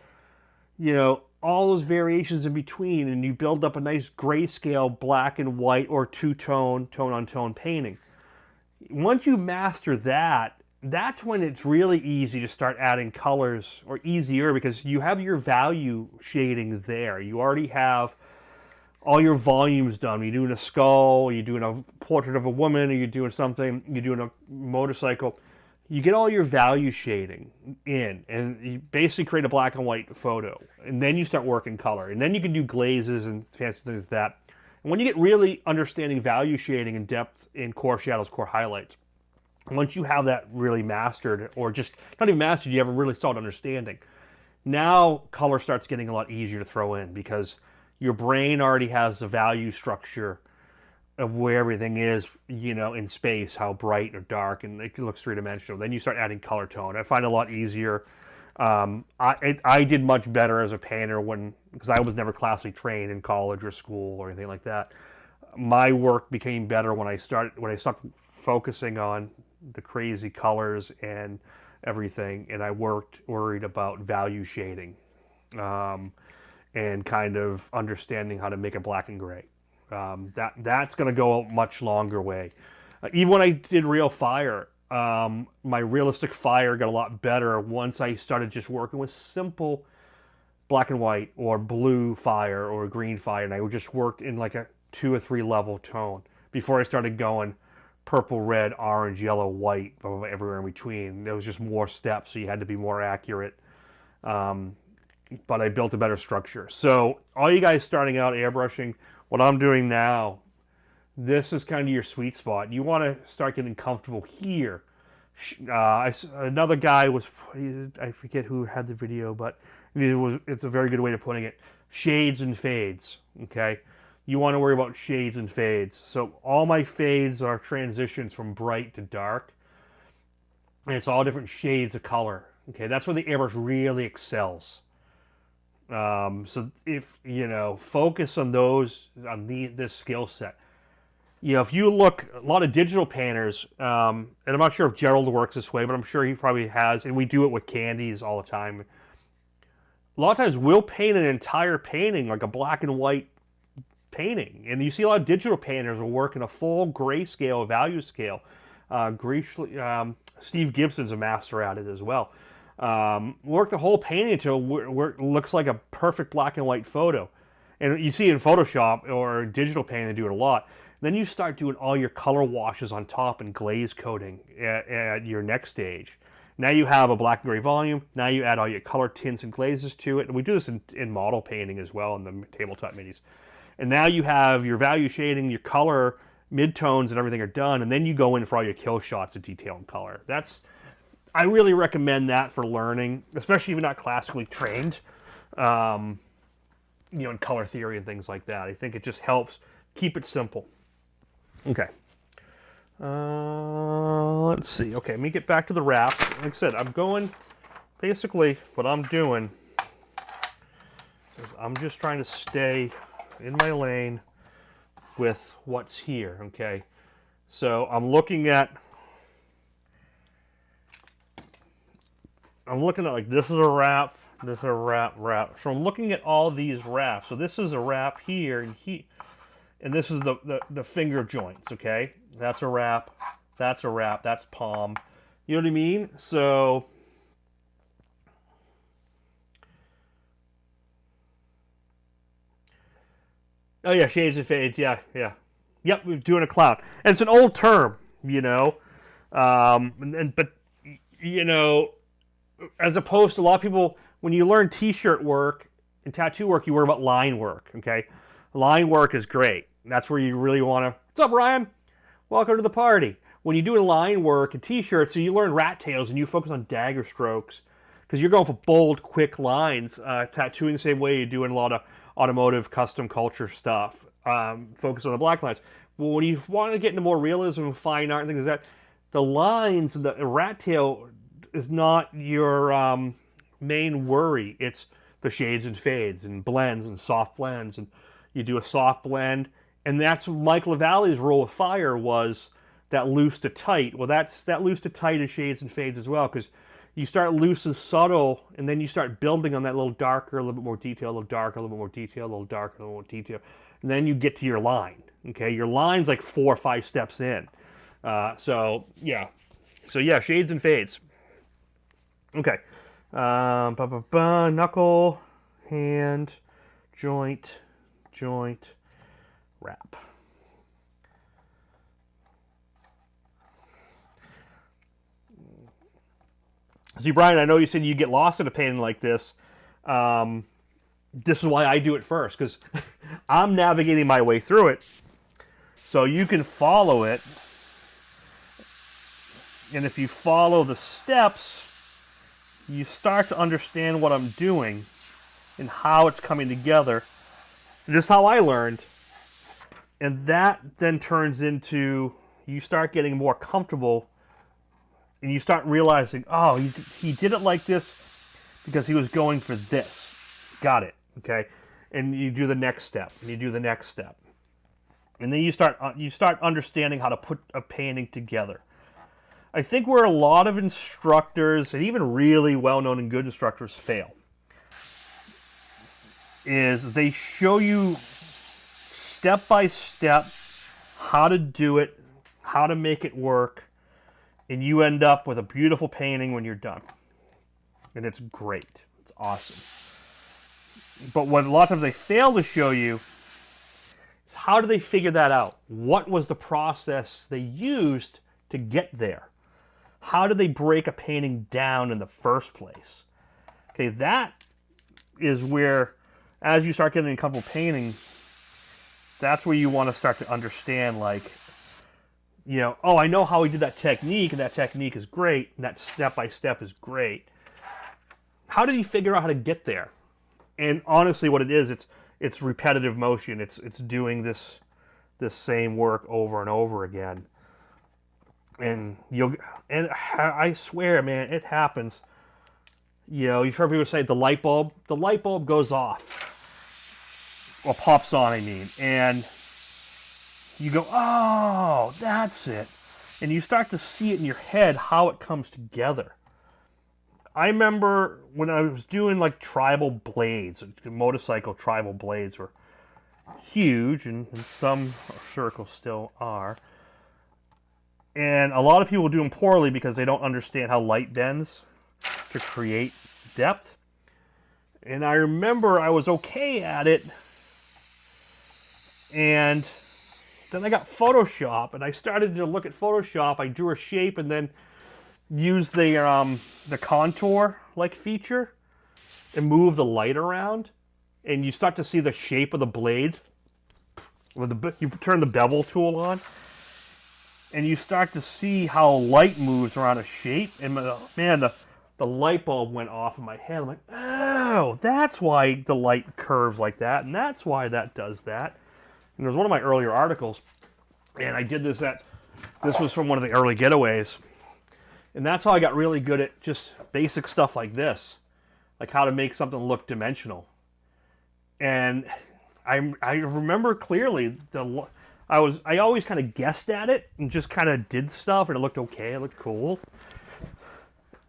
all those variations in between, and you build up a nice grayscale black and white or two-tone, tone-on-tone painting. Once you master that, that's when it's really easy to start adding colors, or easier, because you have your value shading there. You already have all your volumes done. You're doing a skull, you're doing a portrait of a woman, or you're doing something, you're doing a motorcycle. You get all your value shading in, and you basically create a black and white photo. And then you start working color. And then you can do glazes and fancy things like that. And when you get really understanding value shading and depth in core shadows, core highlights, once you have that really mastered, or just not even mastered, you have a really solid understanding, now color starts getting a lot easier to throw in, because your brain already has the value structure of where everything is, in space, how bright or dark, and it looks three-dimensional. Then you start adding color tone. I find it a lot easier. I did much better as a painter because I was never classically trained in college or school or anything like that. My work became better when I stopped focusing on the crazy colors and everything, and I worried about value shading, and kind of understanding how to make it black and gray. That's going to go a much longer way. Even when I did real fire, my realistic fire got a lot better once I started just working with simple black and white or blue fire or green fire, and I just worked in like a 2 or 3 level tone before I started going purple, red, orange, yellow, white, everywhere in between. There was just more steps, so you had to be more accurate. But I built a better structure. So all you guys starting out airbrushing, what I'm doing now, this is kind of your sweet spot. You want to start getting comfortable here. Another guy I forget who had the video, but it's a very good way of putting it. Shades and fades, okay? You want to worry about shades and fades. So all my fades are transitions from bright to dark. And it's all different shades of color, okay? That's where the airbrush really excels. So if, focus on this skill set. You know, if you look, a lot of digital painters, and I'm not sure if Gerald works this way, but I'm sure he probably has, and we do it with candies all the time. A lot of times we'll paint an entire painting, like a black and white painting. And you see a lot of digital painters will work in a full grayscale, value scale. Steve Gibson's a master at it as well. Work the whole painting until it looks like a perfect black and white photo. And you see in Photoshop or digital painting, they do it a lot. Then you start doing all your color washes on top and glaze coating at your next stage. Now you have a black and gray volume. Now you add all your color tints and glazes to it. And we do this in model painting as well in the tabletop minis. And now you have your value shading, your color, midtones, and everything are done. And then you go in for all your kill shots of detail and color. I really recommend that for learning, especially if you're not classically trained, in color theory and things like that. I think it just helps keep it simple. Okay. Let's see. Okay, let me get back to the wrap. Like I said, basically what I'm doing is I'm just trying to stay in my lane with what's here, okay? So I'm looking at like, this is a wrap, this is a wrap. So I'm looking at all these wraps. So this is a wrap here and here. And this is the finger joints, okay? That's a wrap, that's palm. You know what I mean? So, oh yeah, shades and fades, yeah. Yep, we're doing a cloud. And it's an old term, you know? But, you know, as opposed to a lot of people, when you learn t-shirt work and tattoo work, you worry about line work, okay? Line work is great. That's where you really want to... What's up, Ryan? Welcome to the party. When you do line work and t-shirts, so you learn rat tails and you focus on dagger strokes because you're going for bold, quick lines. Tattooing the same way you do in a lot of automotive, custom culture stuff. Focus on the black lines. Well, when you want to get into more realism and fine art and things like that, the lines, the rat tail is not your main worry. It's the shades and fades and blends and soft blends. And you do a soft blend. And that's Mike LaValle's rule of fire was that loose to tight. Well, that loose to tight is shades and fades as well, because you start loose and subtle, and then you start building on that little darker, a little bit more detail, a little darker, a little bit more detail, a little darker, a little more detail. And then you get to your line. Okay, your line's like 4 or 5 steps in. So yeah, shades and fades. Okay, knuckle, hand, joint, wrap. See, Brian, I know you said you get lost in a painting like this. This is why I do it first, because I'm navigating my way through it. So you can follow it. And if you follow the steps, you start to understand what I'm doing and how it's coming together. And this is how I learned. And that then turns into, you start getting more comfortable and you start realizing, oh, he did it like this because he was going for this. Got it, okay? And you do the next step, and you do the next step. And then you start understanding how to put a painting together. I think where a lot of instructors, and even really well-known and good instructors, fail, is they show you step by step how to do it, how to make it work, and you end up with a beautiful painting when you're done. And it's great. It's awesome. But what a lot of times they fail to show you is how do they figure that out? What was the process they used to get there? How did they break a painting down in the first place? Okay, that is where, as you start getting a couple paintings, that's where you want to start to understand, like, you know, oh, I know how he did that technique, and that technique is great, and that step-by-step is great. How did he figure out how to get there? And honestly, what it is, it's repetitive motion. It's doing this same work over and over again. And I swear, man, it happens. You know, you've heard people say the light bulb goes off. Or pops on, I mean. And you go, oh, that's it. And you start to see it in your head how it comes together. I remember when I was doing like tribal blades, motorcycle tribal blades were huge, and some circles still are. And a lot of people do them poorly because they don't understand how light bends to create depth. And I remember I was okay at it, and then I got Photoshop, and I started to look at Photoshop. I drew a shape and then used the contour like feature and move the light around, and you start to see the shape of the blades. You turn the bevel tool on, and you start to see how light moves around a shape. And man, the light bulb went off in my head. I'm like, oh, that's why the light curves like that, and that's why that does that. And there's one of my earlier articles, and I did this was from one of the early getaways. And that's how I got really good at just basic stuff like this, like how to make something look dimensional. And I remember clearly I always kind of guessed at it and just kind of did stuff, and it looked okay, it looked cool.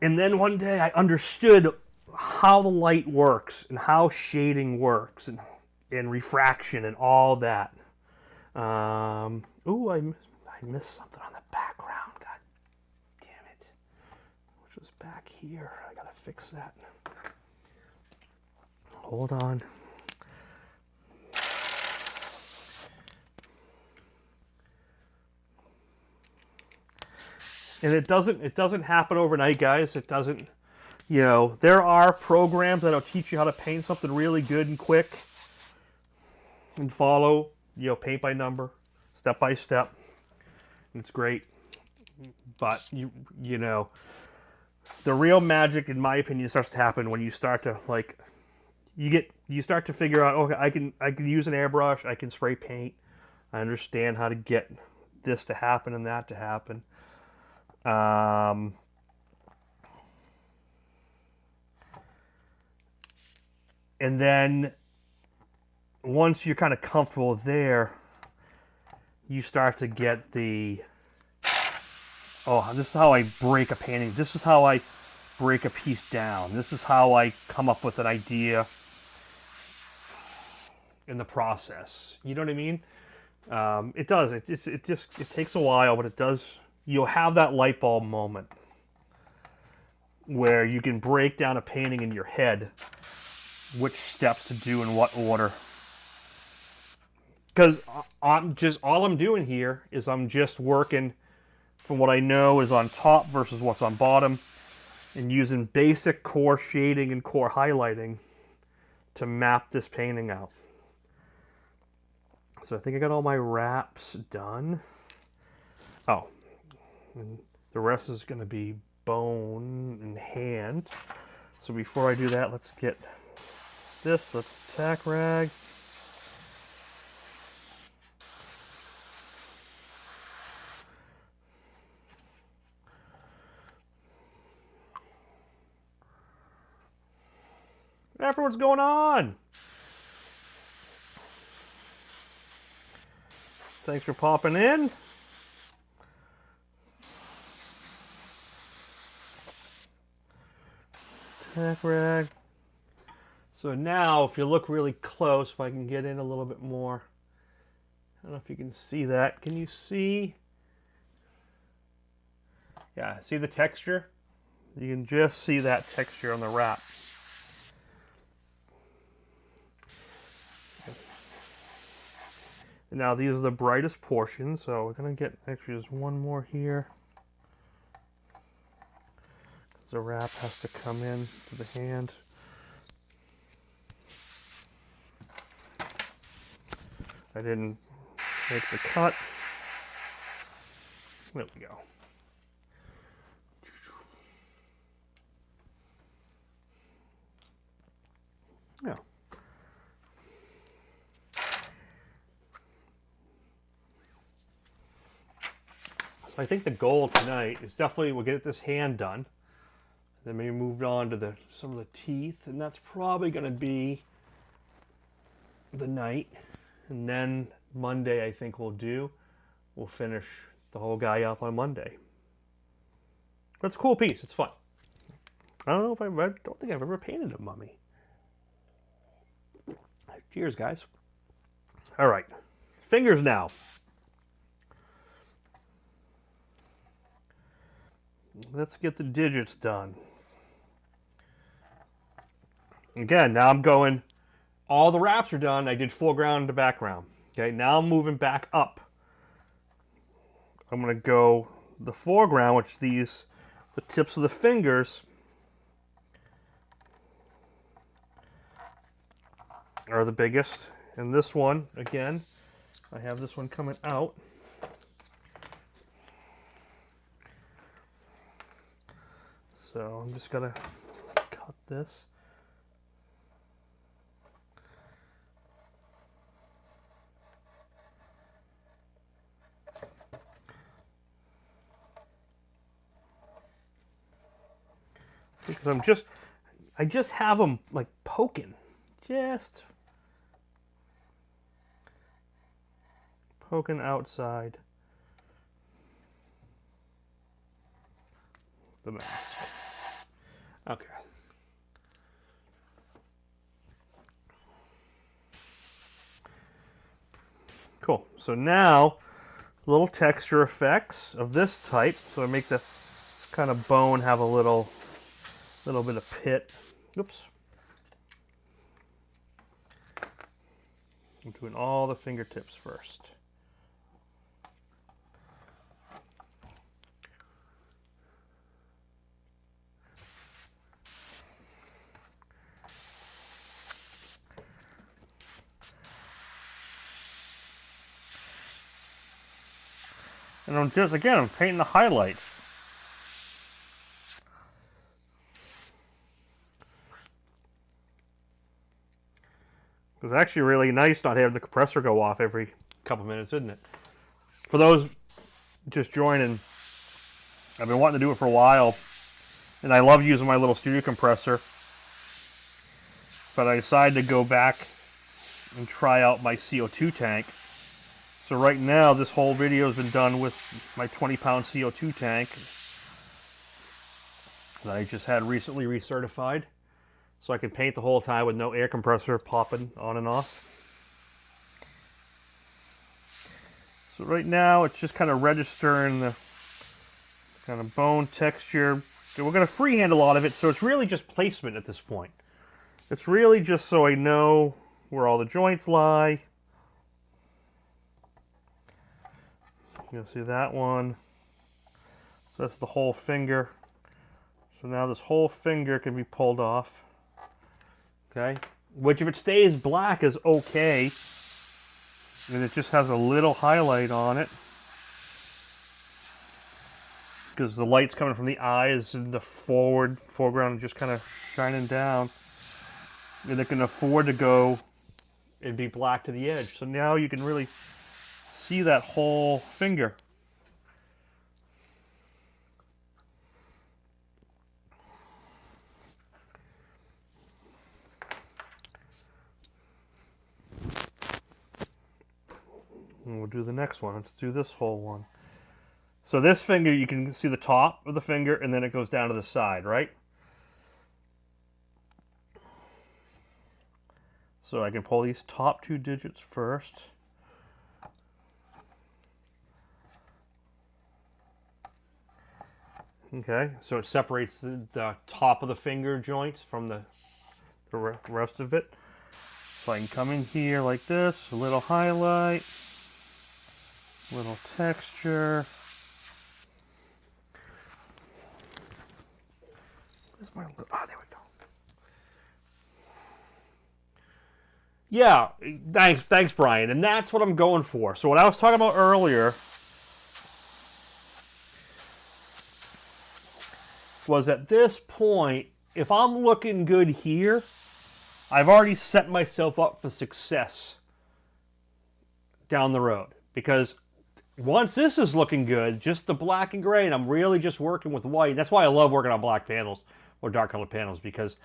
And then one day I understood how the light works and how shading works and refraction and all that. Ooh, I missed something on the background. God damn it. Which was back here. I gotta fix that. Hold on. And it doesn't happen overnight, guys. It doesn't, there are programs that'll teach you how to paint something really good and quick and follow, paint by number, step by step. It's great. But the real magic, in my opinion, starts to happen when you start to you start to figure out, okay, I can use an airbrush, I can spray paint. I understand how to get this to happen and that to happen. And then once you're kind of comfortable there, you start to get this is how I break a painting. This is how I break a piece down. This is how I come up with an idea in the process. You know what I mean? It does. It takes a while, but it does. You'll have that light bulb moment where you can break down a painting in your head, which steps to do in what order. Because all I'm doing here is I'm just working from what I know is on top versus what's on bottom, and using basic core shading and core highlighting to map this painting out. So I think I got all my wraps done. Oh, and the rest is going to be bone and hand. So before I do that, let's get this. Let's tack rag. After what's going on? Thanks for popping in. Tack rag. So now, if you look really close, if I can get in a little bit more, I don't know if you can see that. Can you see? Yeah, see the texture? You can just see that texture on the wrap. And now these are the brightest portions, so we're going to get, actually there's one more here. The wrap has to come in to the hand. I didn't make the cut. There we go. Yeah. So I think the goal tonight is definitely we'll get this hand done. Then maybe move on to some of the teeth, and that's probably going to be the night. And then Monday, I think we'll do. We'll finish the whole guy up on Monday. But it's a cool piece. It's fun. I don't know if I don't think I've ever painted a mummy. Cheers, guys. All right. Fingers now. Let's get the digits done. Again, now I'm going, all the wraps are done. I did foreground to background. Okay, now I'm moving back up. I'm going to go the foreground, which these, the tips of the fingers are the biggest. And this one, again, I have this one coming out. So I'm just going to cut this. Because I just have them like poking, just poking outside the mask. Okay. Cool. So now, little texture effects of this type. So I make the kind of bone have a little bit of pit. Oops. I'm doing all the fingertips first. And I'm painting the highlights. It's actually really nice not having the compressor go off every couple minutes, isn't it? For those just joining, I've been wanting to do it for a while, and I love using my little studio compressor, but I decided to go back and try out my CO2 tank. So right now, this whole video has been done with my 20-pound CO2 tank that I just had recently recertified. So I can paint the whole time with no air compressor popping on and off. So right now it's just kind of registering the kind of bone texture. So we're going to freehand a lot of it, so it's really just placement at this point. It's really just so I know where all the joints lie. You'll see that one. So that's the whole finger. So now this whole finger can be pulled off. Okay, which if it stays black is okay, and it just has a little highlight on it because the light's coming from the eyes and the foreground just kind of shining down, and it can afford to go and be black to the edge. So now you can really see that whole finger. And we'll do the next one. Let's do this whole one. So this finger, you can see the top of the finger, and then it goes down to the side, right? So I can pull these top two digits first. Okay, so it separates the top of the finger joints from the rest of it. So I can come in here like this, a little highlight. Little texture. Where's my little, there we go. Yeah, thanks, Brian. And that's what I'm going for. So what I was talking about earlier was at this point, if I'm looking good here, I've already set myself up for success down the road. Because once this is looking good, just the black and gray, and I'm really just working with white. That's why I love working on black panels or dark colored panels, because,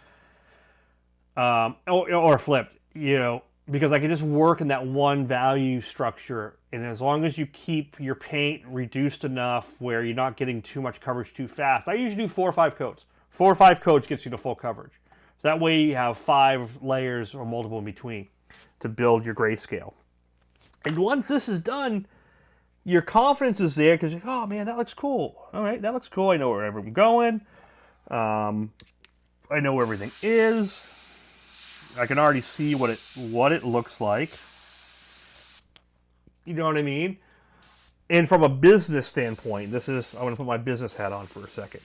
or flipped, you know, because I can just work in that one value structure, and as long as you keep your paint reduced enough where you're not getting too much coverage too fast. I usually do 4 or 5 coats. 4 or 5 coats gets you to full coverage. So that way you have 5 layers or multiple in between to build your grayscale. And once this is done, your confidence is there because you're like, oh man, that looks cool. All right, that looks cool. I know where I'm going. I know where everything is. I can already see what it looks like. You know what I mean? And from a business standpoint, I want to put my business hat on for a second.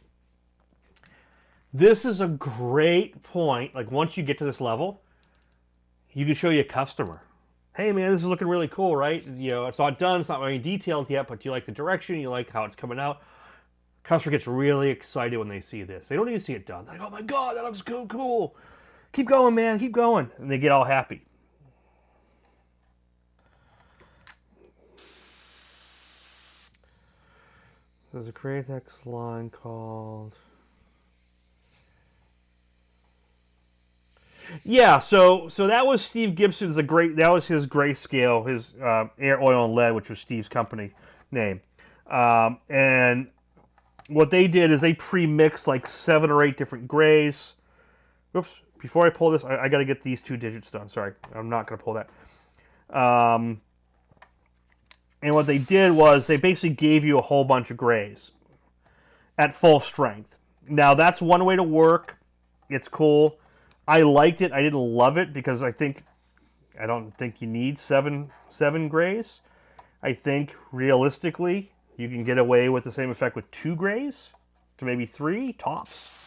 This is a great point. Like once you get to this level, you can show your customer. Hey man, this is looking really cool, right? You know, it's not done, it's not very detailed yet, but you like the direction, you like how it's coming out. Customer gets really excited when they see this. They don't even see it done. They're like, oh my God, that looks cool. Keep going, man, keep going. And they get all happy. There's a Createx line called... Yeah, so that was Steve Gibson's that was his grayscale, his Air, Oil, and Lead, which was Steve's company name. And what they did is they pre-mixed like 7 or 8 different grays. Oops, before I pull this, I got to get these 2 digits done. Sorry, I'm not going to pull that. And what they did was they basically gave you a whole bunch of grays at full strength. Now, that's one way to work. It's cool. I liked it. I didn't love it because I don't think you need seven grays. I think realistically you can get away with the same effect with 2 grays to maybe 3 tops.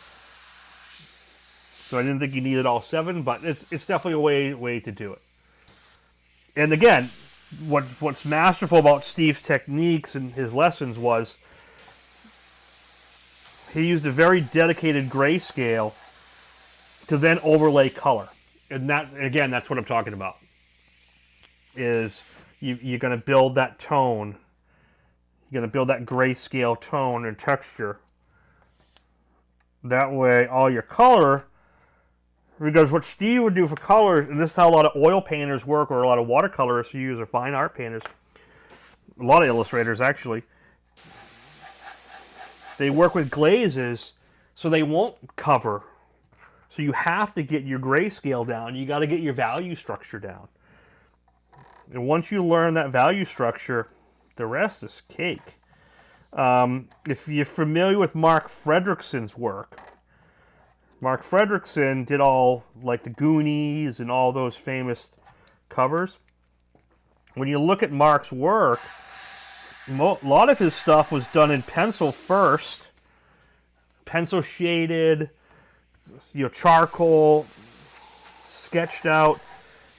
So I didn't think you needed all 7, but it's definitely a way to do it. And again, what's masterful about Steve's techniques and his lessons was he used a very dedicated grayscale to then overlay color. And that, again, that's what I'm talking about. Is you're going to build that tone. You're going to build that grayscale tone and texture. That way, all your color, because what Steve would do for colors, and this is how a lot of oil painters work, or a lot of watercolorists use, or fine art painters, a lot of illustrators actually, they work with glazes so they won't cover. So you have to get your grayscale down. You got to get your value structure down. And once you learn that value structure, the rest is cake. If you're familiar with Mark Fredrickson's work, Mark Fredrickson did all like the Goonies and all those famous covers. When you look at Mark's work, a lot of his stuff was done in pencil first, pencil shaded, charcoal, sketched out.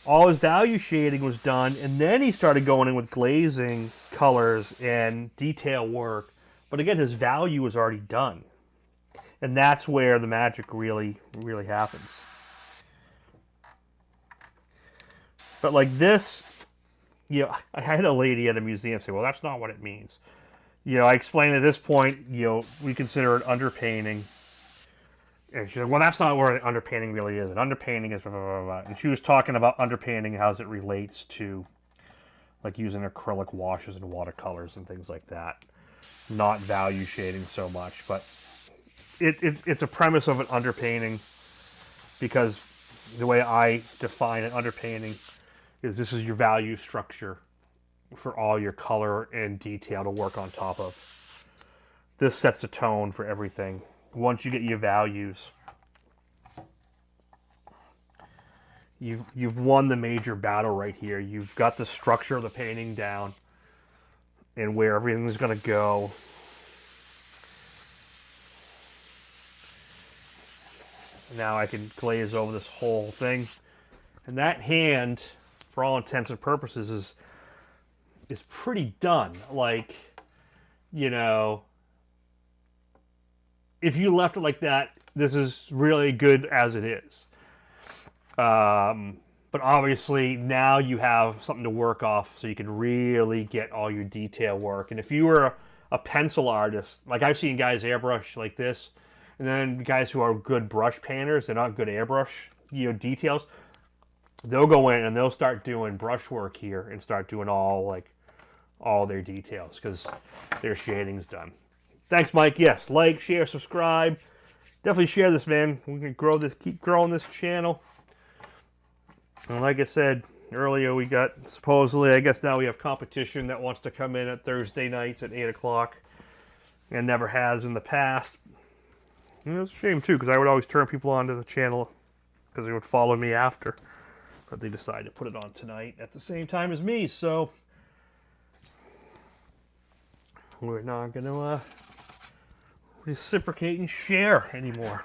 All his value shading was done, and then he started going in with glazing, colors, and detail work. But again, his value was already done. And that's where the magic really, really happens. But like this, I had a lady at a museum say, well, that's not what it means. I explained at this point, we consider it underpainting. And she said, well, that's not where underpainting really is. And underpainting is blah, blah, blah, blah. And she was talking about underpainting, how it relates to like using acrylic washes and watercolors and things like that. Not value shading so much. But it's a premise of an underpainting, because the way I define an underpainting is this is your value structure for all your color and detail to work on top of. This sets the tone for everything. Once you get your values, you've won the major battle right here. You've got the structure of the painting down and where everything's going to go. Now I can glaze over this whole thing. And that hand, for all intents and purposes, is pretty done. Like, if you left it like that, this is really good as it is. But obviously now you have something to work off, so you can really get all your detail work. And if you were a pencil artist, like I've seen guys airbrush like this, and then guys who are good brush painters, they're not good airbrush details. they'll go in and they'll start doing brushwork here and start doing all their details because their shading's done. Thanks, Mike. Yes, like, share, subscribe. Definitely share this, man. We can grow this, keep growing this channel. And like I said earlier, we got supposedly, I guess now we have competition that wants to come in at Thursday nights at 8 o'clock and never has in the past. And it's a shame too, because I would always turn people onto the channel because they would follow me after. But they decided to put it on tonight at the same time as me, so we're not going to reciprocate and share anymore.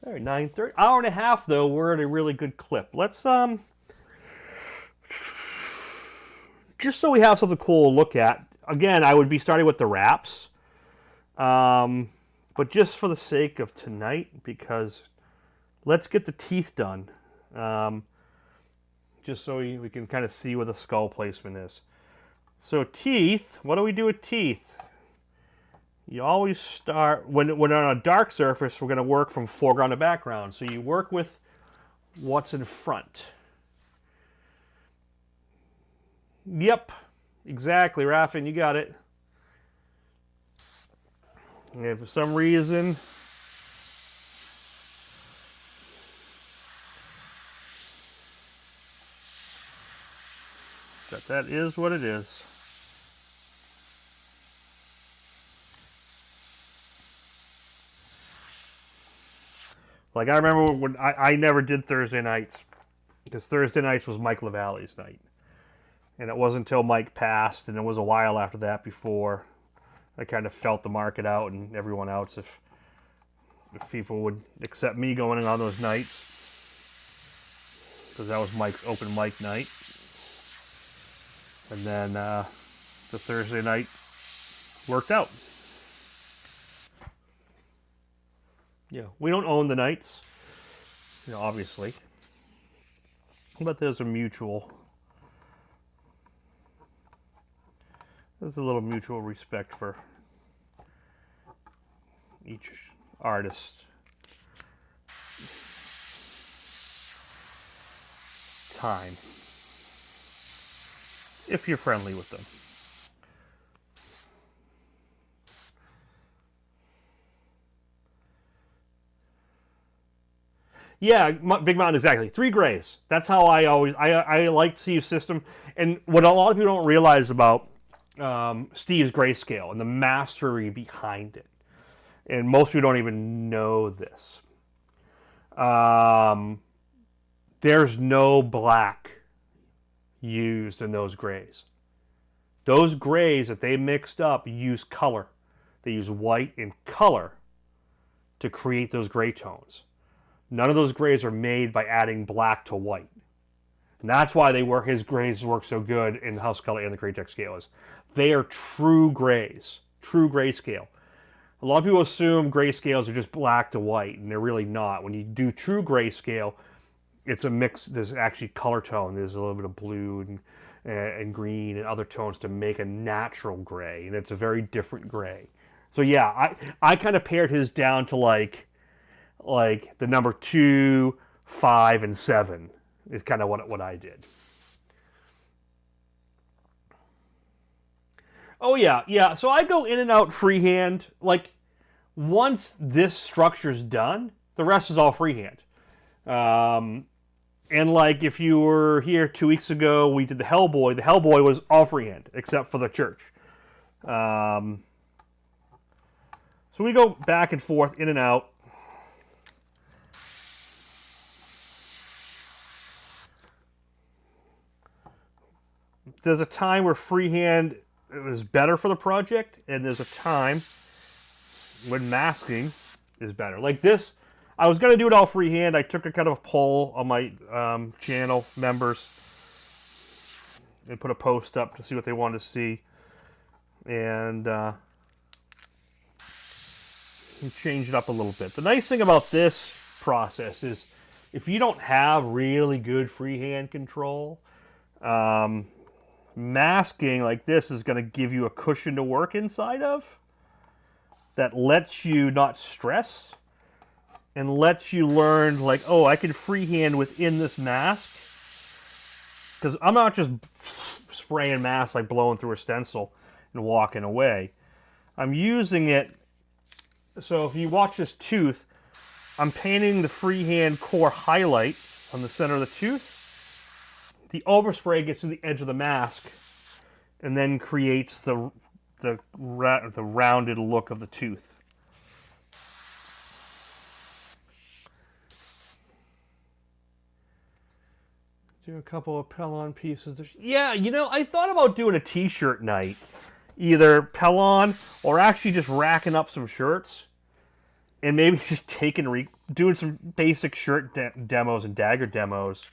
All right, 9:30. Hour and a half, though. We're at a really good clip. Let's, just so we have something cool to look at. Again, I would be starting with the wraps. But just for the sake of tonight, because let's get the teeth done. Just so we can kind of see where the skull placement is. So teeth, what do we do with teeth? You always start, when on a dark surface, we're going to work from foreground to background. So you work with what's in front. Yep, exactly, Raffin, you got it. And for some reason, that is what it is. Like, I remember when I never did Thursday nights, because Thursday nights was Mike LaValle's night. And it wasn't until Mike passed, and it was a while after that before I kind of felt the market out and everyone else if people would accept me going in on those nights. Because that was Mike's open mic night. And then the Thursday night worked out. Yeah, we don't own the nights, you know, obviously. But there's a mutual There's a little mutual respect for each artist. Time. If you're friendly with them. Yeah, Big Mountain, exactly. 3 grays. That's how I like Steve's system. And what a lot of people don't realize about Steve's grayscale and the mastery behind it. And most people don't even know this. There's no black used in those grays. Those grays that they mixed up use color. They use white and color to create those gray tones. None of those grays are made by adding black to white. And that's why his grays work so good in the House Color and the Createx scalers. They are true grays, true grayscale. A lot of people assume grayscales are just black to white, and they're really not. When you do true grayscale, it's a mix. There's actually color tone. There's a little bit of blue and green and other tones to make a natural gray, and it's a very different gray. So yeah, I kind of pared his down to like the number 2, 5, and 7 is kind of what I did. Oh yeah. So I go in and out freehand. Like, once this structure's done, the rest is all freehand. And like, if you were here 2 weeks ago, we did the Hellboy. The Hellboy was all freehand, except for the church. So we go back and forth, in and out. There's a time where freehand is better for the project, and there's a time when masking is better. Like this, I was going to do it all freehand. I took a kind of a poll on my channel members and put a post up to see what they wanted to see. And change it up a little bit. The nice thing about this process is if you don't have really good freehand control, masking like this is going to give you a cushion to work inside of that lets you not stress and lets you learn, like, oh, I can freehand within this mask. Because I'm not just spraying masks, like blowing through a stencil and walking away. I'm using it, so if you watch this tooth, I'm painting the freehand core highlight on the center of the tooth. The overspray gets to the edge of the mask and then creates the rounded look of the tooth. Do a couple of Pellon pieces. Yeah, you know, I thought about doing a t-shirt night. Either Pellon or actually just racking up some shirts. And maybe just doing some basic shirt demos and dagger demos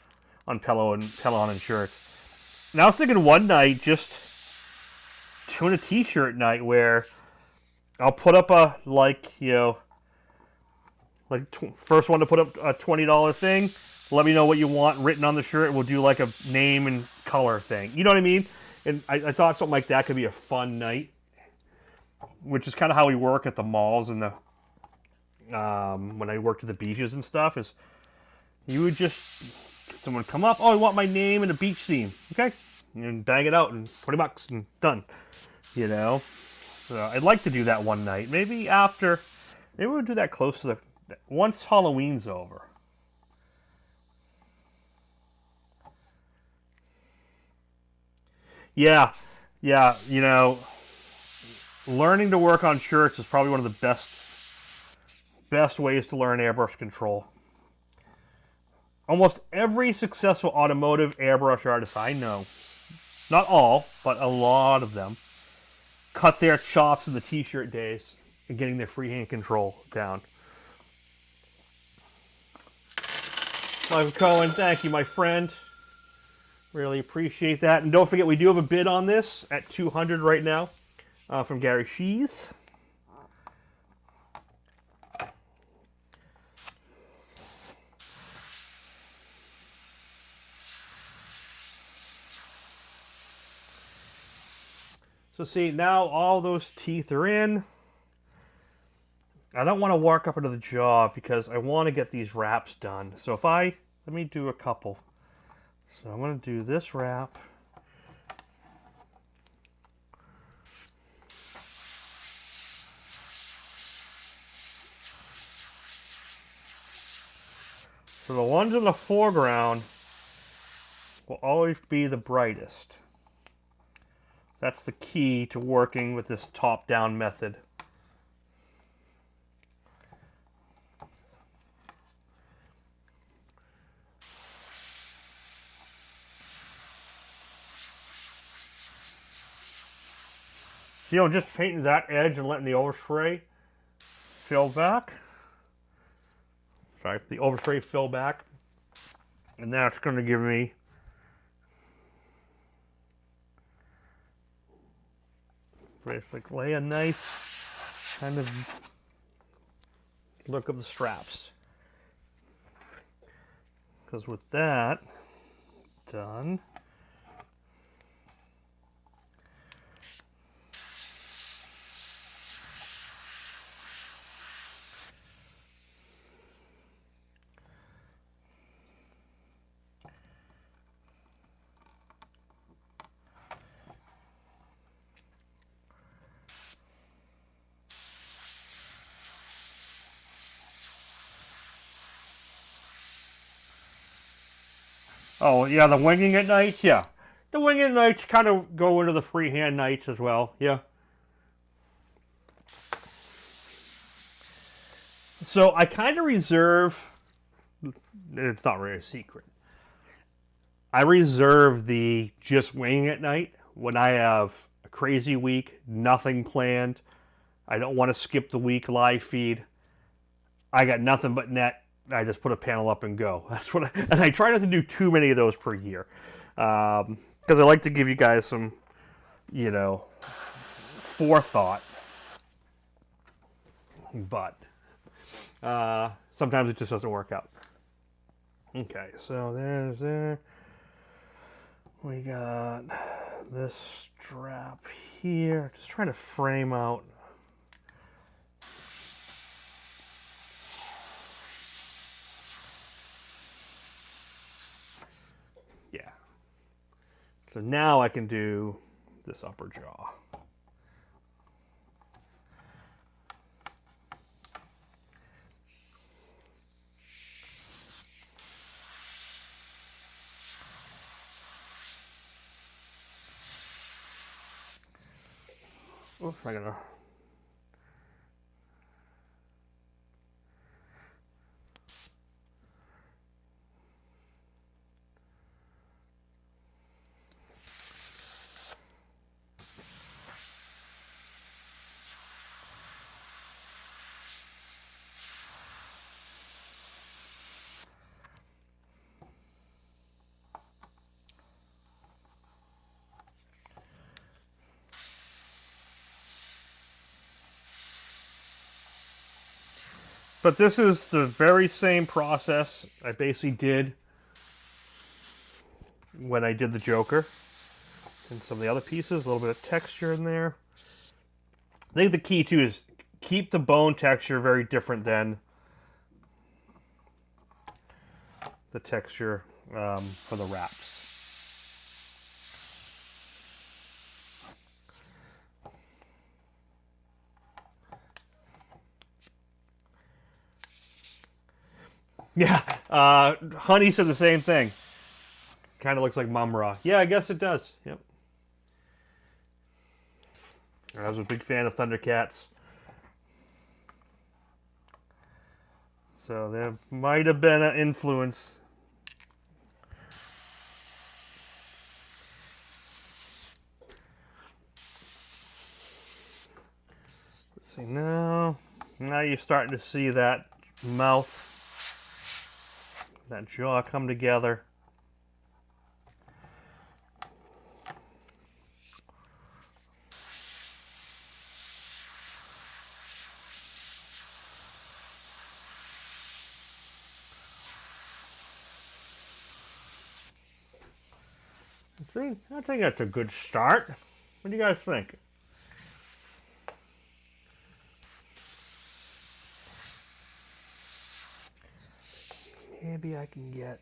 on Pellon and shirts. And I was thinking one night just doing a t-shirt night where I'll put up a, like, you know, like first one to put up a $20 thing. Let me know what you want written on the shirt. We'll do like a name and color thing. You know what I mean? And I thought something like that could be a fun night, which is kind of how we work at the malls and the when I worked at the beaches and stuff. Is you would just someone come up, oh, I want my name and a beach theme, okay, and bang it out and $20 and done. You know, so I'd like to do that one night. Maybe we'll do that close to once Halloween's over. Yeah, you know, learning to work on shirts is probably one of the best ways to learn airbrush control. Almost every successful automotive airbrush artist I know, not all, but a lot of them, cut their chops in the t-shirt days and getting their freehand control down. Michael Cohen, thank you, my friend. Really appreciate that. And don't forget, we do have a bid on this at $200 right now from Gary Shees. So see, now all those teeth are in. I don't want to work up into the jaw because I want to get these wraps done. So let me do a couple. So I'm going to do this wrap. So the ones in the foreground will always be the brightest. That's the key to working with this top-down method. You know, just painting that edge and letting the overspray fill back. Sorry, the overspray fill back. And that's going to give me basically a nice kind of look of the straps. Because with that done, oh, yeah, the winging at night, yeah. The winging at nights kind of go into the freehand nights as well, yeah. So I kind of reserve, it's not really a secret, I reserve the just winging at night when I have a crazy week, nothing planned, I don't want to skip the week live feed, I got nothing but net, I just put a panel up and go. That's what and I try not to do too many of those per year. Because I like to give you guys some, you know, forethought. But sometimes it just doesn't work out. Okay, so there's there. We got this strap here. Just trying to frame out. So now I can do this upper jaw. Oops, I gotta. But this is the very same process I basically did when I did the Joker and some of the other pieces. A little bit of texture in there. I think the key too is keep the bone texture very different than the texture for the wraps. Yeah, Honey said the same thing. Kind of looks like Mumra. Yeah, I guess it does. Yep. I was a big fan of Thundercats. So there might have been an influence. Let's see, now you're starting to see that mouth, that jaw come together. See, I think that's a good start. What do you guys think? Maybe I can get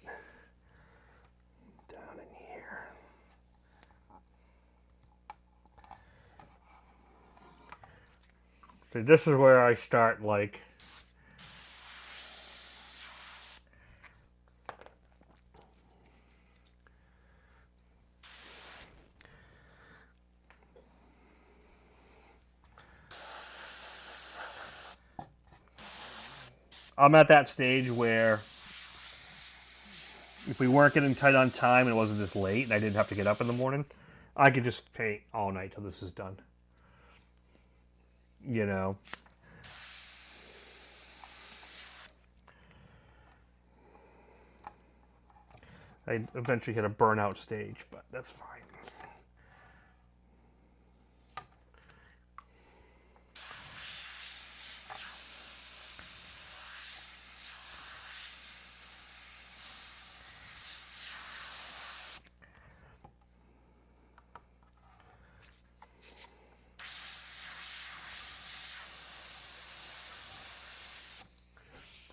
down in here. So this is where I start, like, I'm at that stage where if we weren't getting tight on time and it wasn't this late and I didn't have to get up in the morning, I could just paint all night till this is done. You know? I eventually hit a burnout stage, but that's fine.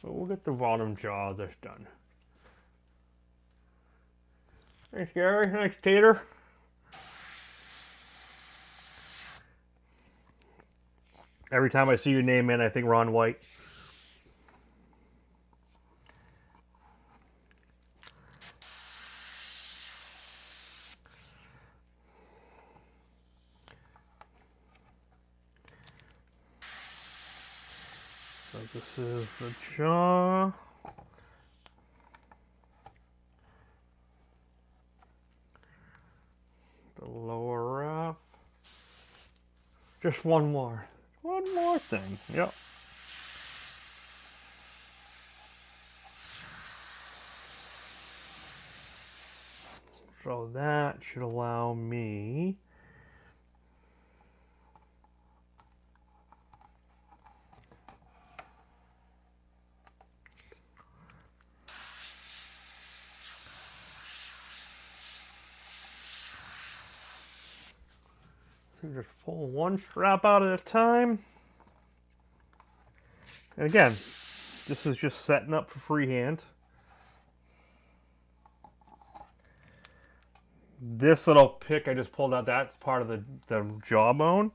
So we'll get the bottom jaw of this done. Thanks, Gary. Thanks, Tater. Every time I see your name, man, I think Ron White. So this is the jaw. The lower half. Just one more thing. Yep. So that should allow me just pull one strap out at a time. And again, this is just setting up for freehand. This little pick I just pulled out, that's part of the jawbone.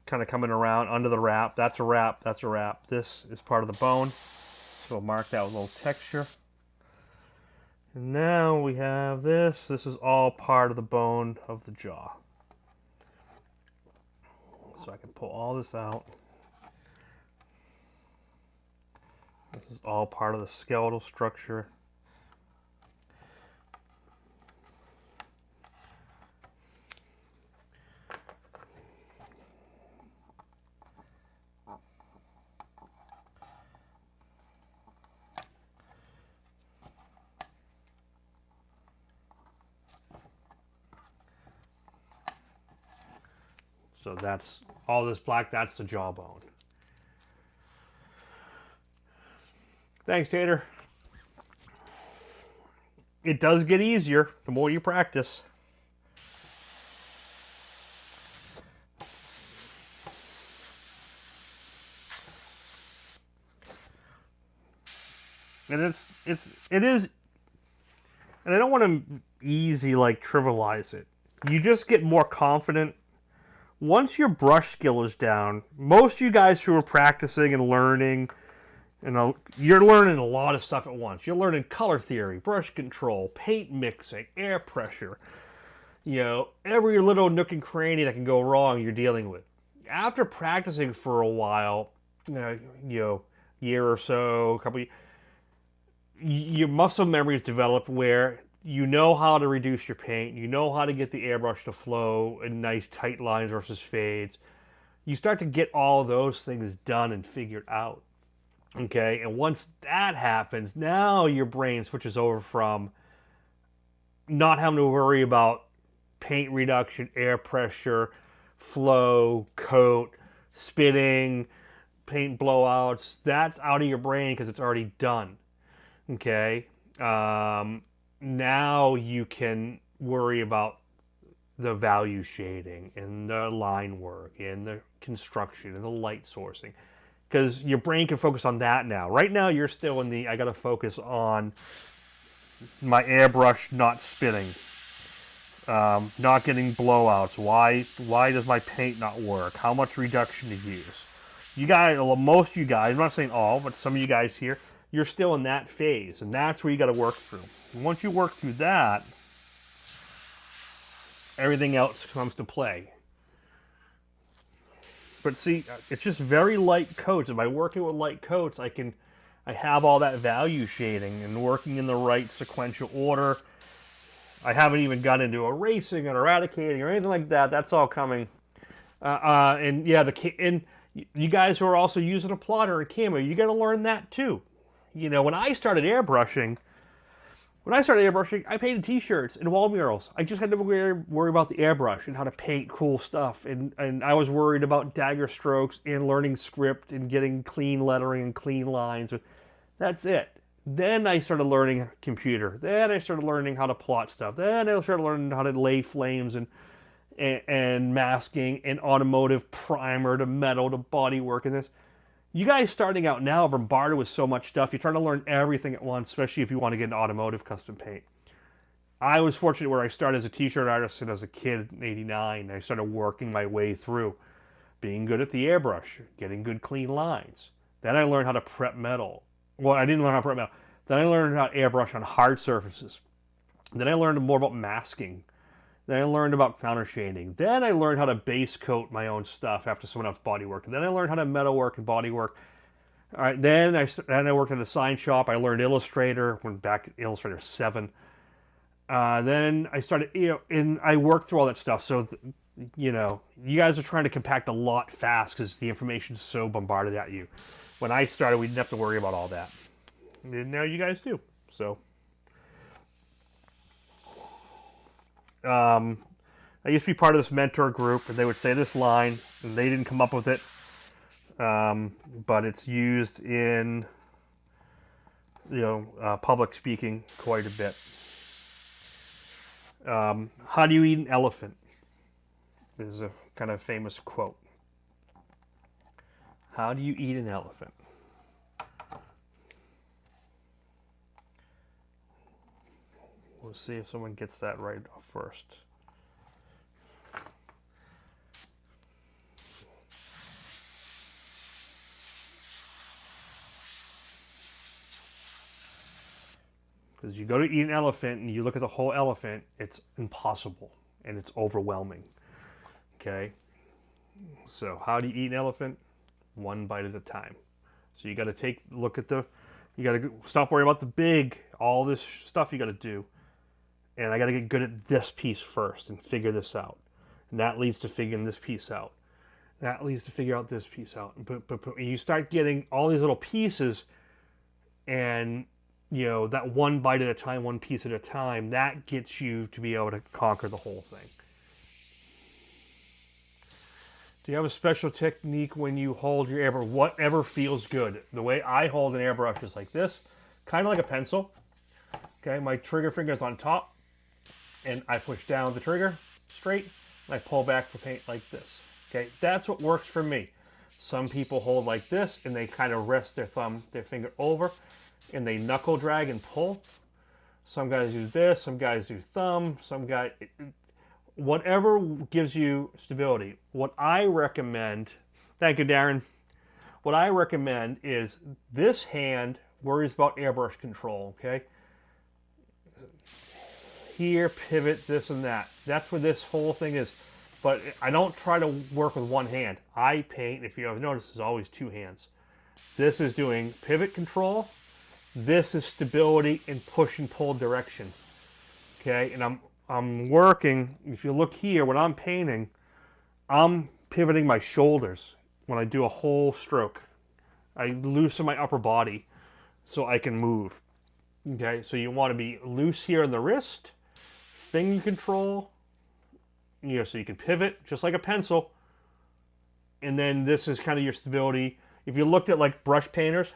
Kind of coming around under the wrap. That's a wrap, that's a wrap. This is part of the bone. So we'll mark that with a little texture. And now we have this. This is all part of the bone of the jaw. So I can pull all this out. This is all part of the skeletal structure. So that's all this black, that's the jawbone. Thanks, Tater. It does get easier the more you practice. And it is, and I don't want to easy like trivialize it. You just get more confident. Once your brush skill is down, most of you guys who are practicing and learning, you're learning a lot of stuff at once. You're learning color theory, brush control, paint mixing, air pressure. You know, every little nook and cranny that can go wrong, you're dealing with. After practicing for a while, year or so, a couple, your muscle memory is developed where you know how to reduce your paint, you know how to get the airbrush to flow in nice tight lines versus fades. You start to get all those things done and figured out. Okay, and once that happens, now your brain switches over from not having to worry about paint reduction, air pressure, flow, coat, spitting, paint blowouts. That's out of your brain because it's already done. Okay, now you can worry about the value shading and the line work and the construction and the light sourcing. Because your brain can focus on that now. Right now, you're still in the, I got to focus on my airbrush not spitting, not getting blowouts. Why does my paint not work? How much reduction to use? You guys, most of you guys, I'm not saying all, but some of you guys here, you're still in that phase. And that's where you got to work through. And once you work through that, everything else comes to play. But see, it's just very light coats. And by working with light coats, I have all that value shading and working in the right sequential order. I haven't even got into erasing and eradicating or anything like that. That's all coming. And yeah, and you guys who are also using a plotter and camera, you got to learn that too. You know, when I started airbrushing, I painted t-shirts and wall murals. I just had to worry about the airbrush and how to paint cool stuff. And I was worried about dagger strokes and learning script and getting clean lettering and clean lines. That's it. Then I started learning computer. Then I started learning how to plot stuff. Then I started learning how to lay flames and masking and automotive primer to metal to bodywork and this. You guys starting out now are bombarded with so much stuff. You're trying to learn everything at once, especially if you want to get into automotive custom paint. I was fortunate where I started as a t-shirt artist and as a kid in '89. I started working my way through being good at the airbrush, getting good clean lines. Then I learned how to prep metal. Well, I didn't learn how to prep metal. Then I learned how to airbrush on hard surfaces. Then I learned more about masking. Then I learned about counter shading. Then I learned how to base coat my own stuff after someone else bodyworked. And then I learned how to metalwork and bodywork. All right, then I worked at a sign shop. I learned Illustrator. Went back to Illustrator 7. Then I started, and I worked through all that stuff. So, you guys are trying to compact a lot fast because the information's so bombarded at you. When I started, we didn't have to worry about all that. And now you guys do. So. I used to be part of this mentor group, and they would say this line, and they didn't come up with it, but it's used in, public speaking quite a bit. How do you eat an elephant? This is a kind of famous quote. How do you eat an elephant? Let's see if someone gets that right first. Because you go to eat an elephant and you look at the whole elephant, it's impossible and it's overwhelming. Okay? So how do you eat an elephant? One bite at a time. So you got to look at you got to stop worrying about the big, all this stuff you got to do. And I got to get good at this piece first and figure this out. And that leads to figuring this piece out. That leads to figure out this piece out. But you start getting all these little pieces, and you know, that one bite at a time, one piece at a time, that gets you to be able to conquer the whole thing. Do you have a special technique when you hold your airbrush? Whatever feels good. The way I hold an airbrush is like this, kind of like a pencil. Okay, my trigger finger is on top, and I push down the trigger straight, and I pull back the paint like this. Okay, that's what works for me. Some people hold like this, and they kind of rest their finger over, and they knuckle drag and pull. Some guys do this, some guys do thumb, some guys... Whatever gives you stability. What I recommend, thank you, Darren. What I recommend is this hand worries about airbrush control, okay? Here, pivot, this and that. That's what this whole thing is. But I don't try to work with one hand. I paint, if you have noticed, is always two hands. This is doing pivot control. This is stability and push and pull direction. Okay, and I'm working, if you look here, when I'm painting, I'm pivoting my shoulders when I do a whole stroke. I loosen my upper body so I can move. Okay, so you want to be loose here in the wrist, finger control, you know, so you can pivot just like a pencil. And then this is kind of your stability. If you looked at like brush painters,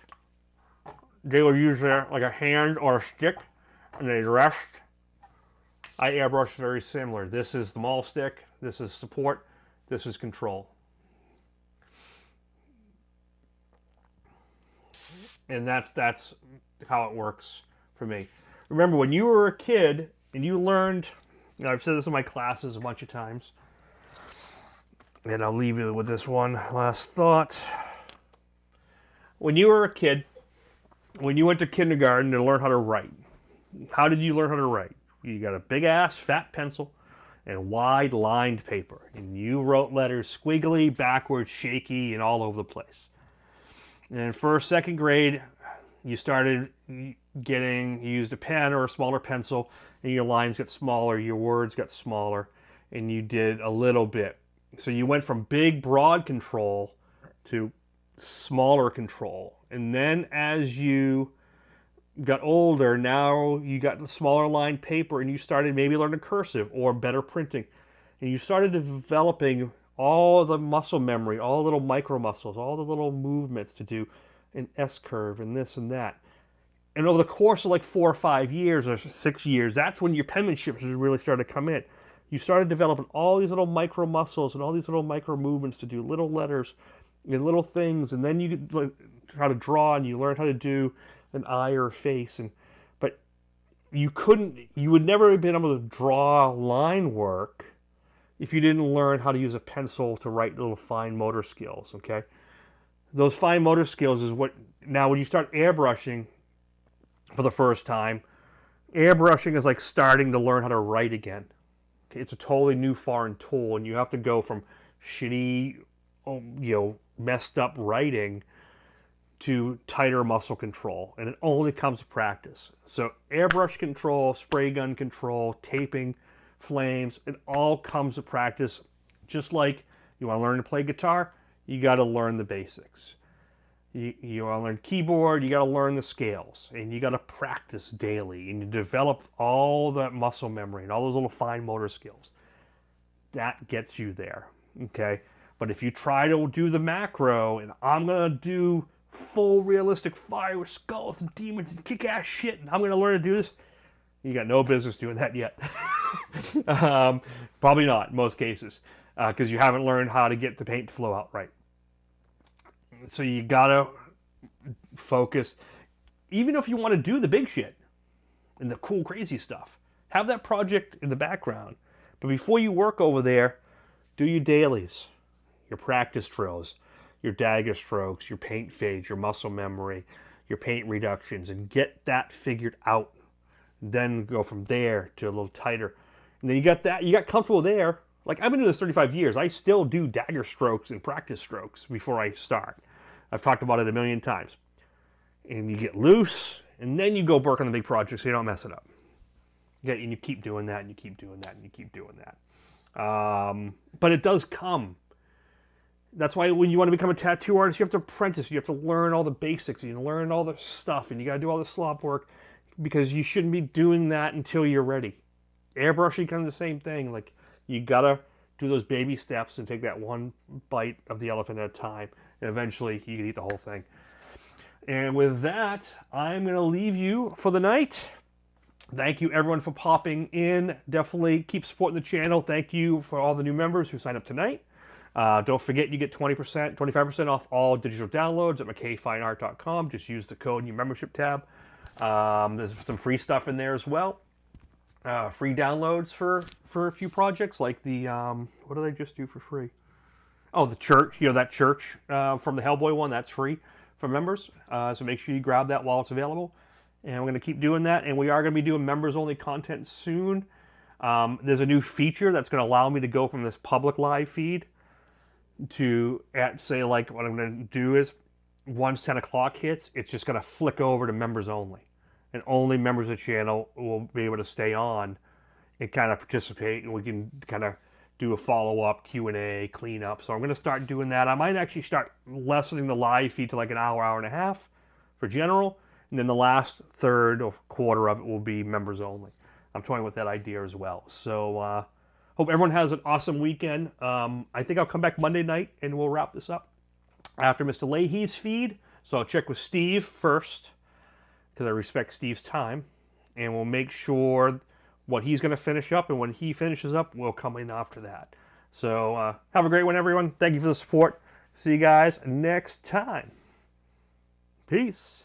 they will use like a hand or a stick and they rest. I airbrush very similar. This is the maul stick, this is support, this is control. And that's how it works for me. Remember, when you were a kid and you learned, you know, I've said this in my classes a bunch of times, and I'll leave you with this one last thought. When you were a kid, when you went to kindergarten to learn how to write, how did you learn how to write? You got a big ass fat pencil and wide lined paper, and you wrote letters squiggly, backwards, shaky, and all over the place. And in first, second grade, you started you used a pen or a smaller pencil, and your lines got smaller, your words got smaller, and you did a little bit. So you went from big, broad control to smaller control. And then as you got older, now you got the smaller line paper, and you started maybe learning cursive or better printing, and you started developing all the muscle memory, all the little micro muscles, all the little movements to do an S curve and this and that. And over the course of like 4 or 5 years or 6 years, that's when your penmanship really started to come in. You started developing all these little micro muscles and all these little micro movements to do little letters and little things, and then you learn how to draw, and you learn how to do an eye or a face, but you would never have been able to draw line work if you didn't learn how to use a pencil to write little fine motor skills, okay? Those fine motor skills is what, now when you start airbrushing for the first time, airbrushing is like starting to learn how to write again. Okay? It's a totally new foreign tool, and you have to go from shitty, messed up writing to tighter muscle control, and it only comes to practice. So airbrush control, spray gun control, taping, flames, it all comes to practice. Just like you want to learn to play guitar, you got to learn the basics. You want to learn keyboard, you got to learn the scales, and you got to practice daily, and you develop all that muscle memory and all those little fine motor skills. That gets you there, okay? But if you try to do the macro, and I'm going to do full realistic fire with skulls and demons and kick-ass shit, and I'm going to learn to do this, you got no business doing that yet. Probably not in most cases, because you haven't learned how to get the paint to flow out right. So you got to focus. Even if you want to do the big shit and the cool, crazy stuff, Have that project in the background. But before you work over there, do your dailies, your practice drills, your dagger strokes, your paint fades, your muscle memory, your paint reductions, and get that figured out. Then go from there to a little tighter. And then you got comfortable there. Like, I've been doing this 35 years. I still do dagger strokes and practice strokes before I start. I've talked about it a million times. And you get loose, and then you go work on the big project so you don't mess it up. Yeah, and you keep doing that, and you keep doing that, and you keep doing that. But it does come. That's why when you want to become a tattoo artist, you have to apprentice. You have to learn all the basics. You learn all the stuff, and you got to do all the slop work because you shouldn't be doing that until you're ready. Airbrushing kind of the same thing. Like, you got to do those baby steps and take that one bite of the elephant at a time, and eventually you can eat the whole thing. And with that, I'm going to leave you for the night. Thank you, everyone, for popping in. Definitely keep supporting the channel. Thank you for all the new members who signed up tonight. Don't forget, you get 20%, 25% off all digital downloads at mckayfineart.com. Just use the code in your membership tab. There's some free stuff in there as well. Free downloads for a few projects, like the, what did I just do for free? Oh, the church, that church from the Hellboy one, that's free for members. So make sure you grab that while it's available. And we're going to keep doing that. And we are going to be doing members-only content soon. There's a new feature that's going to allow me to go from this public live feed to, say, like, what I'm going to do is, once 10 o'clock hits, it's just going to flick over to members only. And only members of the channel will be able to stay on and kind of participate. And we can kind of do a follow-up, Q&A, cleanup. So I'm going to start doing that. I might actually start lessening the live feed to like an hour, hour and a half for general. And then the last third or quarter of it will be members only. I'm toying with that idea as well. So hope everyone has an awesome weekend. I think I'll come back Monday night and we'll wrap this up after Mr. Leahy's feed. So I'll check with Steve first because I respect Steve's time. And we'll make sure what he's going to finish up. And when he finishes up, we'll come in after that. So have a great one, everyone. Thank you for the support. See you guys next time. Peace.